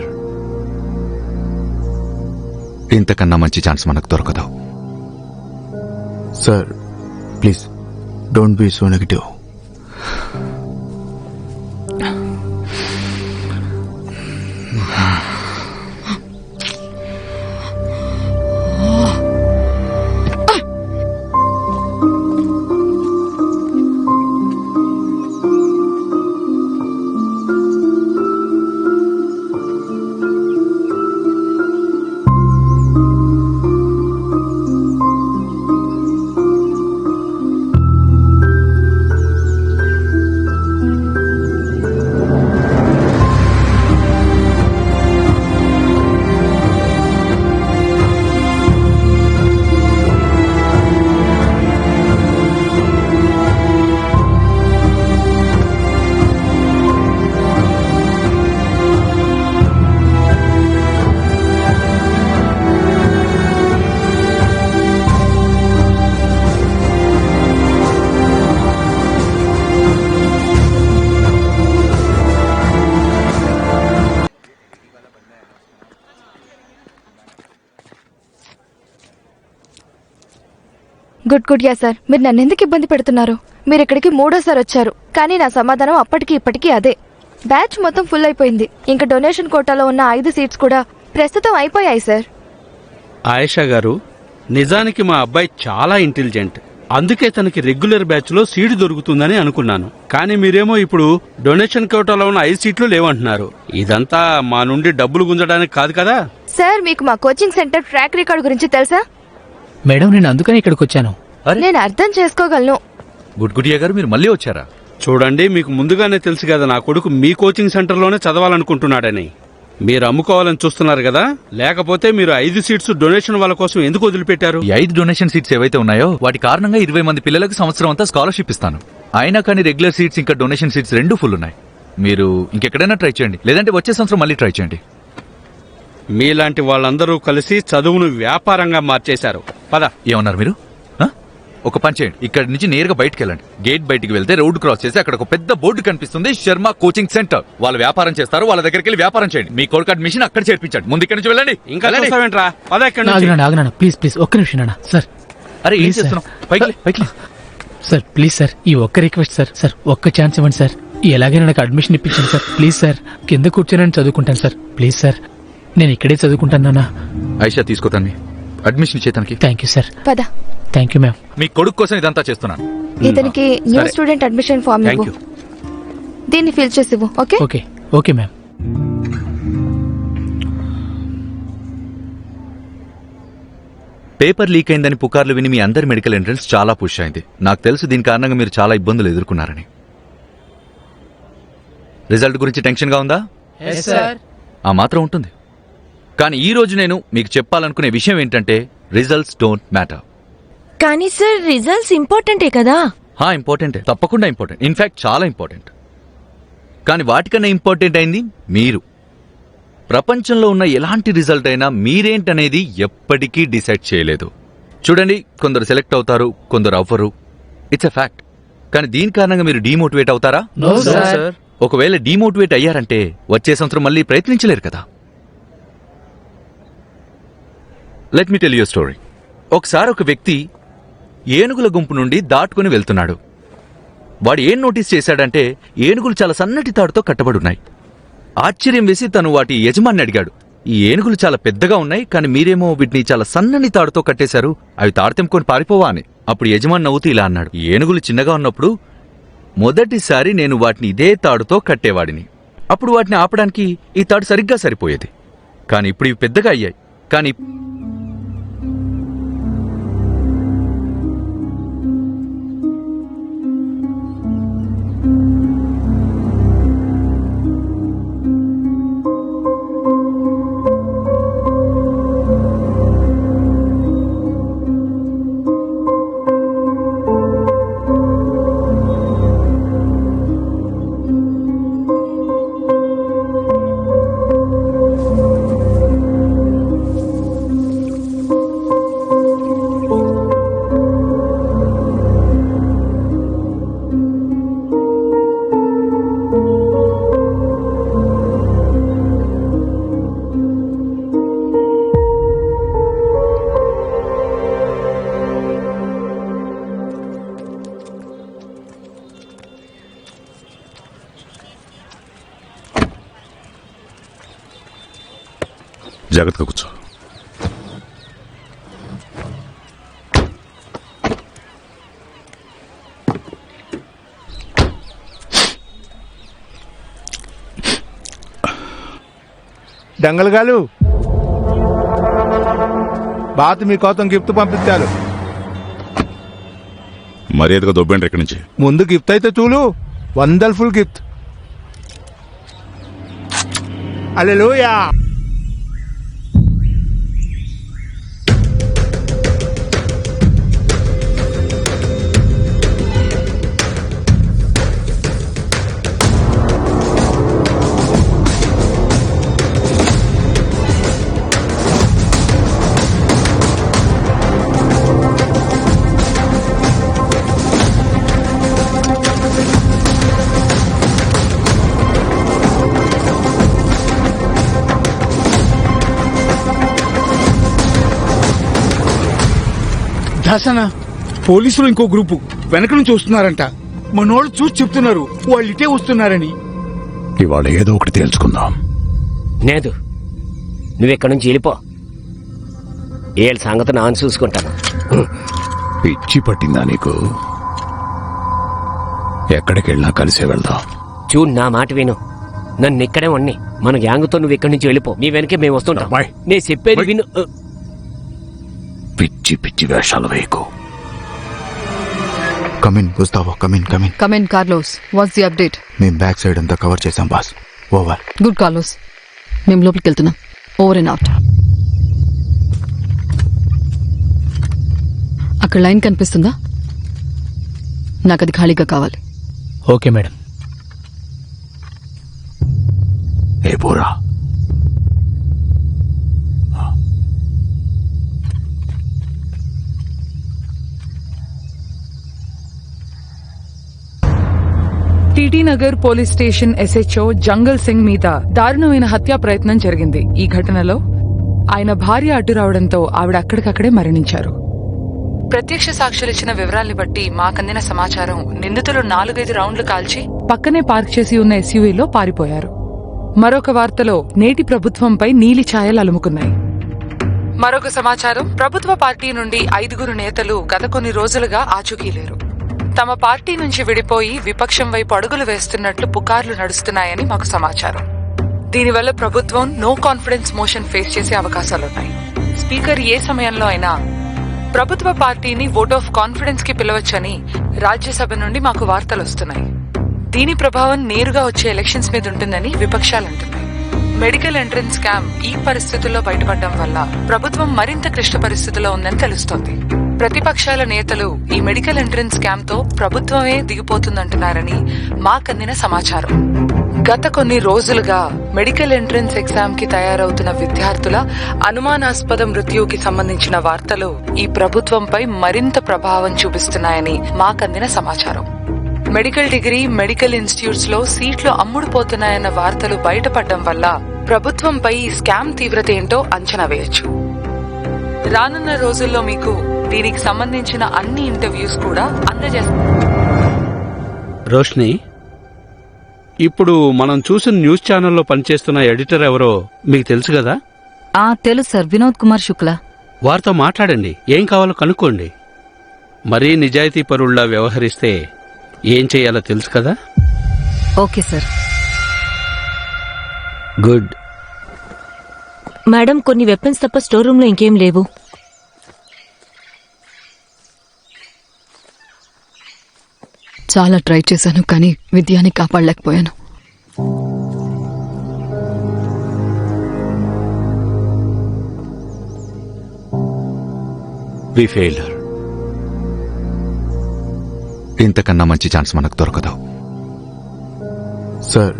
ఇంతకన్నా మంచి ఛాన్స్ మనకు దొరకదు. Sir please don't be so negative. Good good yeah sir. మీరు నన్ను ఎందుకు ఇబ్బంది పెడుతున్నారు? మీరు ఇక్కడికి మూడోసారి వచ్చారు, కానీ నా సమాధానం అప్పటికి ఇప్పటికీ అదే. బ్యాచ్ మొత్తం ఫుల్ అయిపోయింది. ఇంకా డొనేషన్ కోటాలో ఉన్న 5 సీట్స్ కూడా ప్రస్తుతం అయిపోయాయి సార్. ఆయేషా గారు, నిజానికి మా అబ్బాయి చాలా ఇంటెలిజెంట్. అందుకే తనకి రెగ్యులర్ బ్యాచ్ లో సీటు దొరుకుతుందని అనుకున్నాను. కానీ మీరేమో ఇప్పుడు డొనేషన్ కోటాలో ఉన్న 5 సీట్లు లేవంటున్నారు. ఇదంతా మా నుండి డబ్బులు గుంజడానికి కాదు కదా? సార్, మీకు మా కోచింగ్ సెంటర్ ట్రాక్ రికార్డ్ గురించి తెలుసా? మేడం నేను అందుకని ఇక్కడికి వచ్చాను. నేను అర్థం చేసుకోగలను. గుడ్గుడియా గారు మీరు మళ్ళీ వచ్చారా? చూడండి, మీకు ముందుగానే తెలుసు కదా నా కొడుకు మీ కోచింగ్ సెంటర్లోనే చదవాలనుకుంటున్నాడని. మీరు అమ్ముకోవాలని చూస్తున్నారు కదా, లేకపోతే మీరు 5 సీట్స్ డొనేషన్ వాళ్ళ కోసం ఎందుకు వదిలిపెట్టారు? ఈ 5 డొనేషన్ సీట్స్ ఏవైతే ఉన్నాయో వాటి కారణంగా 20 మంది పిల్లలకు సంవత్సరం అంతా స్కాలర్షిప్ ఇస్తాను. అయినా కానీ రెగ్యులర్ సీట్స్ ఇంకా డొనేషన్ సీట్స్ 2 ఫుల్ ఉన్నాయి. మీరు ఇంకెక్కడైనా ట్రై చేయండి, లేదంటే వచ్చే సంవత్సరం మళ్ళీ ట్రై చేయండి. మీలాంటి వాళ్ళందరూ కలిసి చదువును వ్యాపారంగా మార్చేశారు. పద. ఏమన్నారు మీరు? ఒక పని చేయండి, ఇక్కడి నుంచి నేరుగా బయటకు వెళ్ళండి. గేట్ బయటికి వెళ్తే రోడ్డు క్రాస్ చేసి అక్కడ ఒక పెద్ద బోర్డు కనిపిస్తుంది, శర్మ కోచింగ్ సెంటర్. వాళ్ళు వ్యాపారం చేస్తారు, వాళ్ళ దగ్గరికి వెళ్ళి వ్యాపారం చేయండి. మీ కొడుకు అడ్మిషన్ అక్కడ చేర్పించండి. ముందు ఇక్కడి నుంచి వెళ్ళండి. ఇంకా చూస్తావేంట్రా? పద ఇక్కడి నుంచి. ఆగనా ప్లీజ్ ప్లీజ్ ఒక్క నిమిషం నాన్న. సార్ అరే ఏం ప్లీజ్ చేస్తున్నావు? పైకి సార్, ప్లీజ్ సార్, ఈ ఒక్క రిక్వెస్ట్ సార్. సార్ ఒక్క ఛాన్స్ ఇవ్వండి సార్. ఎలాగైనా నాకు అడ్మిషన్ ఇప్పించండి సార్. ప్లీజ్ సార్, కింద కూర్చొని చదువుకుంటాను సార్. ప్లీజ్ సార్, నేను ఇక్కడే చదువుకుంటాను నాన్న. ఐషా తీసుకోతాను అడ్మిషన్ చేతానికి. Thank you sir. పద. Thank you ma'am. మీ కొడుకు కోసం ఇదంతా చేస్తున్నాను. ఇతనికి న్యూ సరే. స్టూడెంట్ అడ్మిషన్ ఫామ్ థ్యాంక్ ఇవ్వు. యూ. దీన్ని ఫిల్ చేసి ఇవ్వు. Okay? Okay okay ma'am. Paper leak అయిందని పుకార్లు విని మీ అందరి మెడికల్ ఎంట్రన్స్ చాలా పుష్ అయింది. నాకు తెలుసు దీని కారణంగా మీరు చాలా ఇబ్బందులు ఎదుర్కొన్నారని. రిజల్ట్ గురించి టెన్షన్ గా ఉందా? ఆ మాత్రం ఉంటుంది. కానీ ఈ రోజు నేను మీకు చెప్పాలనుకునే విషయం ఏంటంటే రిజల్ట్స్ డోంట్ మ్యాటర్. కానీ సార్, రిజల్ట్స్ ఇంపార్టెంటే కదా? ఇంపార్టెంటే, తప్పకుండా ఇంపార్టెంట్, ఇన్ఫాక్ట్ చాలా ఇంపార్టెంట్. కానీ వాటికన్నా ఇంపార్టెంట్ అయింది మీరు. ప్రపంచంలో ఉన్న ఎలాంటి రిజల్ట్ అయినా మీరేంటనేది ఎప్పటికీ డిసైడ్ చేయలేదు. చూడండి, కొందరు సెలెక్ట్ అవుతారు, కొందరు అవ్వరు. It's a fact. కానీ దీని కారణంగా మీరు డీమోటివేట్ అవుతారా? No, sir. ఒకవేళ డీమోటివేట్ అయ్యారంటే వచ్చే సంవత్సరం మళ్ళీ ప్రయత్నించలేరు కదా. Let me tell you story. ఒకసారి ఒక వ్యక్తి ఏనుగుల గుంపు నుండి దాటుకుని వెళ్తున్నాడు. వాడు ఏం నోటీస్ చేశాడంటే ఏనుగులు చాలా సన్నటి తాడుతో కట్టబడున్నాయి. ఆశ్చర్యం వేసి తను వాటి యజమాని అడిగాడు, ఈ ఏనుగులు చాలా పెద్దగా ఉన్నాయి, కానీ మీరేమో వీటిని చాలా సన్నని తాడుతో కట్టేశారు, అవి తాడు తెంపుకొని పారిపోవా అని. అప్పుడు యజమాని నవ్వుతూ ఇలా అన్నాడు, ఈ ఏనుగులు చిన్నగా ఉన్నప్పుడు మొదటిసారి నేను వాటిని ఇదే తాడుతో కట్టేవాడిని. అప్పుడు వాటిని ఆపడానికి ఈ తాడు సరిగ్గా సరిపోయేది. కానీ ఇప్పుడు ఇవి పెద్దగా అయ్యాయి. కానీ జాగ్రత్తగా కూర్చో. దంగల్గాలు బాత్ మీకోసం గిఫ్ట్ పంపించారు. మర్యాదగా దొబ్బండి ఇక్కడి నుంచి. ముందు గిఫ్ట్ అయితే చూడు, వండర్ఫుల్ గిఫ్ట్. హల్లెలూయా. దాసన పోలీసులు ఇంకో గ్రూపు వెనక నుంచి వస్తున్నారంట. మనోళ్ళు చూసి చెప్తున్నారు వాళ్ళు ఇటే వస్తున్నారని. ఇవాళ ఏదో ఒకటి తేల్చుకుందాం. లేదు, నువ్వెక్కడి నుంచి వెళ్ళిపో. ఏళ్ళ సంగతి నాన్న చూసుకుంటాను. పిచ్చి పట్టిందా నీకు? ఎక్కడికి వెళ్ళినా కలిసే వెళ్దాం. చూడు, నా మాట విను. నన్ను ఇక్కడే ఉన్ని. మన గ్యాంగ్తో నువ్వు ఇక్కడి నుంచి వెళ్ళిపో. మీ వెనకే మేము వస్తుంటాం. నేను చెప్పేది విను. పిచ్చి పిచ్చి వేషాలు వేయకు. Come in Gustavo, come in come in. Come in Carlos, what's the update? మేము బ్యాక్ సైడ్ అంతా కవర్ చేసాం బాస్. ఓవర్. గుడ్ కార్లోస్, మేము లోపలికి వెళ్తున్నాం. Over and out. అక్కడ లైన్ కనిపిస్తుందా? నాకు అది ఖాళీగా కావాలి. Okay madam. ఏ Bora, TT Nagar police station SHO Jangal Singh మీద దారుణమైన హత్యా ప్రయత్నం జరిగింది. ఈ ఘటనలో ఆయన భార్య అడ్డు రావడంతో ఆవిడ అక్కడికక్కడే మరణించారు. ప్రత్యక్ష సాక్షులు ఇచ్చిన వివరాల్ని బట్టి మాకందిన సమాచారం, నిందితులు 4-5 రౌండ్లు కాల్చి పక్కనే పార్క్ చేసి ఉన్న ఎస్యూవీలో పారిపోయారు. మరొక వార్తలో నేటి ప్రభుత్వంపై నీలి ఛాయలు అలుముకున్నాయి. మరొక సమాచారం, ప్రభుత్వ పార్టీ నుండి 5 నేతలు గత కొన్ని రోజులుగా ఆచూకీలేరు. తమ పార్టీ నుంచి విడిపోయి విపక్షం వైపు అడుగులు వేస్తున్నట్లు పుకార్లు నడుస్తున్నాయని మాకు సమాచారం. దీనివల్ల ప్రభుత్వం నో కాన్ఫిడెన్స్ మోషన్ ఫేస్ చేసే అవకాశాలున్నాయి. స్పీకర్ ఏ సమయంలో అయినా ప్రభుత్వ పార్టీని ఓట్ ఆఫ్ కాన్ఫిడెన్స్ కి పిలవచ్చని రాజ్యసభ నుండి మాకు వార్తలు వస్తున్నాయి. దీని ప్రభావం నేరుగా వచ్చే ఎలక్షన్స్ మీద ఉంటుందని విపక్షాలు అంటున్నాయి. మెడికల్ ఎంట్రన్స్ స్కామ్ ఈ పరిస్థితుల్లో బయటపడడం వల్ల ప్రభుత్వం మరింత క్లిష్ట పరిస్థితుల్లో ఉందని తెలుస్తోంది. ప్రతిపక్షాల నేతలు ఈ మెడికల్ ఎంట్రన్స్ స్కామ్ తో ప్రభుత్వమే దిగిపోతుందంటున్నారని మాకందిన సమాచారం. గత కొన్ని రోజులుగా మెడికల్ ఎంట్రన్స్ ఎగ్జామ్ కి తయారవుతున్న విద్యార్థుల అనుమానాస్పద మృత్యువుకి సంబంధించిన వార్తలు ఈ ప్రభుత్వంపై మరింత ప్రభావం చూపిస్తున్నాయని మాకందిన సమాచారం. మెడికల్ డిగ్రీ, మెడికల్ ఇన్స్టిట్యూట్స్ లో సీట్లు అమ్ముడుపోతున్నాయన్న వార్తలు బయటపడడం వల్ల ప్రభుత్వంపై ఈ స్కామ్ తీవ్రత ఏంటో అంచనా వేయొచ్చు. రానున్న రోజుల్లో మీకు దీనికి సంబంధించిన అన్ని ఇంటర్వ్యూస్ కూడా అందజేస్తాం. రోష్ని, ఇప్పుడు మనం చూసిన న్యూస్ ఛానల్లో పనిచేస్తున్న ఎడిటర్ ఎవరో మీకు తెలుసు కదా? తెలుసు సార్, వినోద్ కుమార్ శుక్లా. వారితో మాట్లాడండి, ఏం కావాలో కనుక్కోండి. మరీ నిజాయితీ పరుల్లా వ్యవహరిస్తే ఏం చేయాలో తెలుసు కదా? Okay sir. గుడ్. మేడం, కొన్ని వెపన్స్ తప్ప స్టోర్ రూమ్ లో ఇంకేం లేవు. చాలా ట్రై చేశాను, కానీ విద్యాని కాపాడలేకపోయాను. వి ఫెయిల్డ్ హర్. ఇంతకన్నా మంచి ఛాన్స్ మనకు దొరకదు. Sir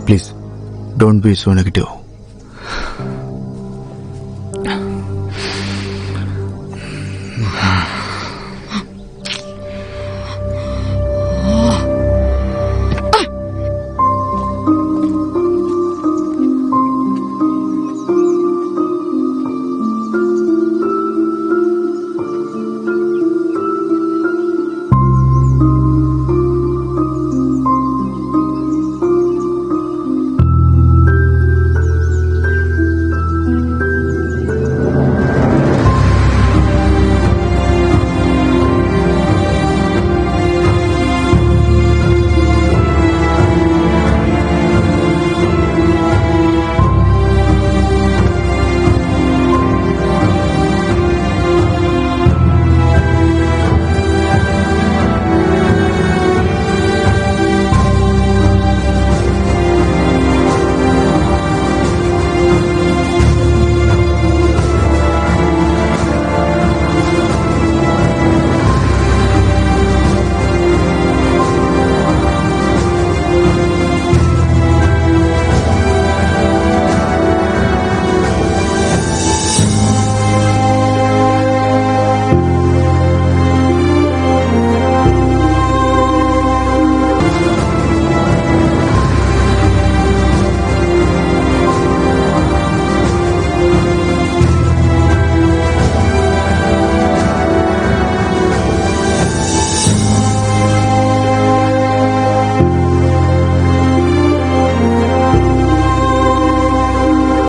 please don't be so negative.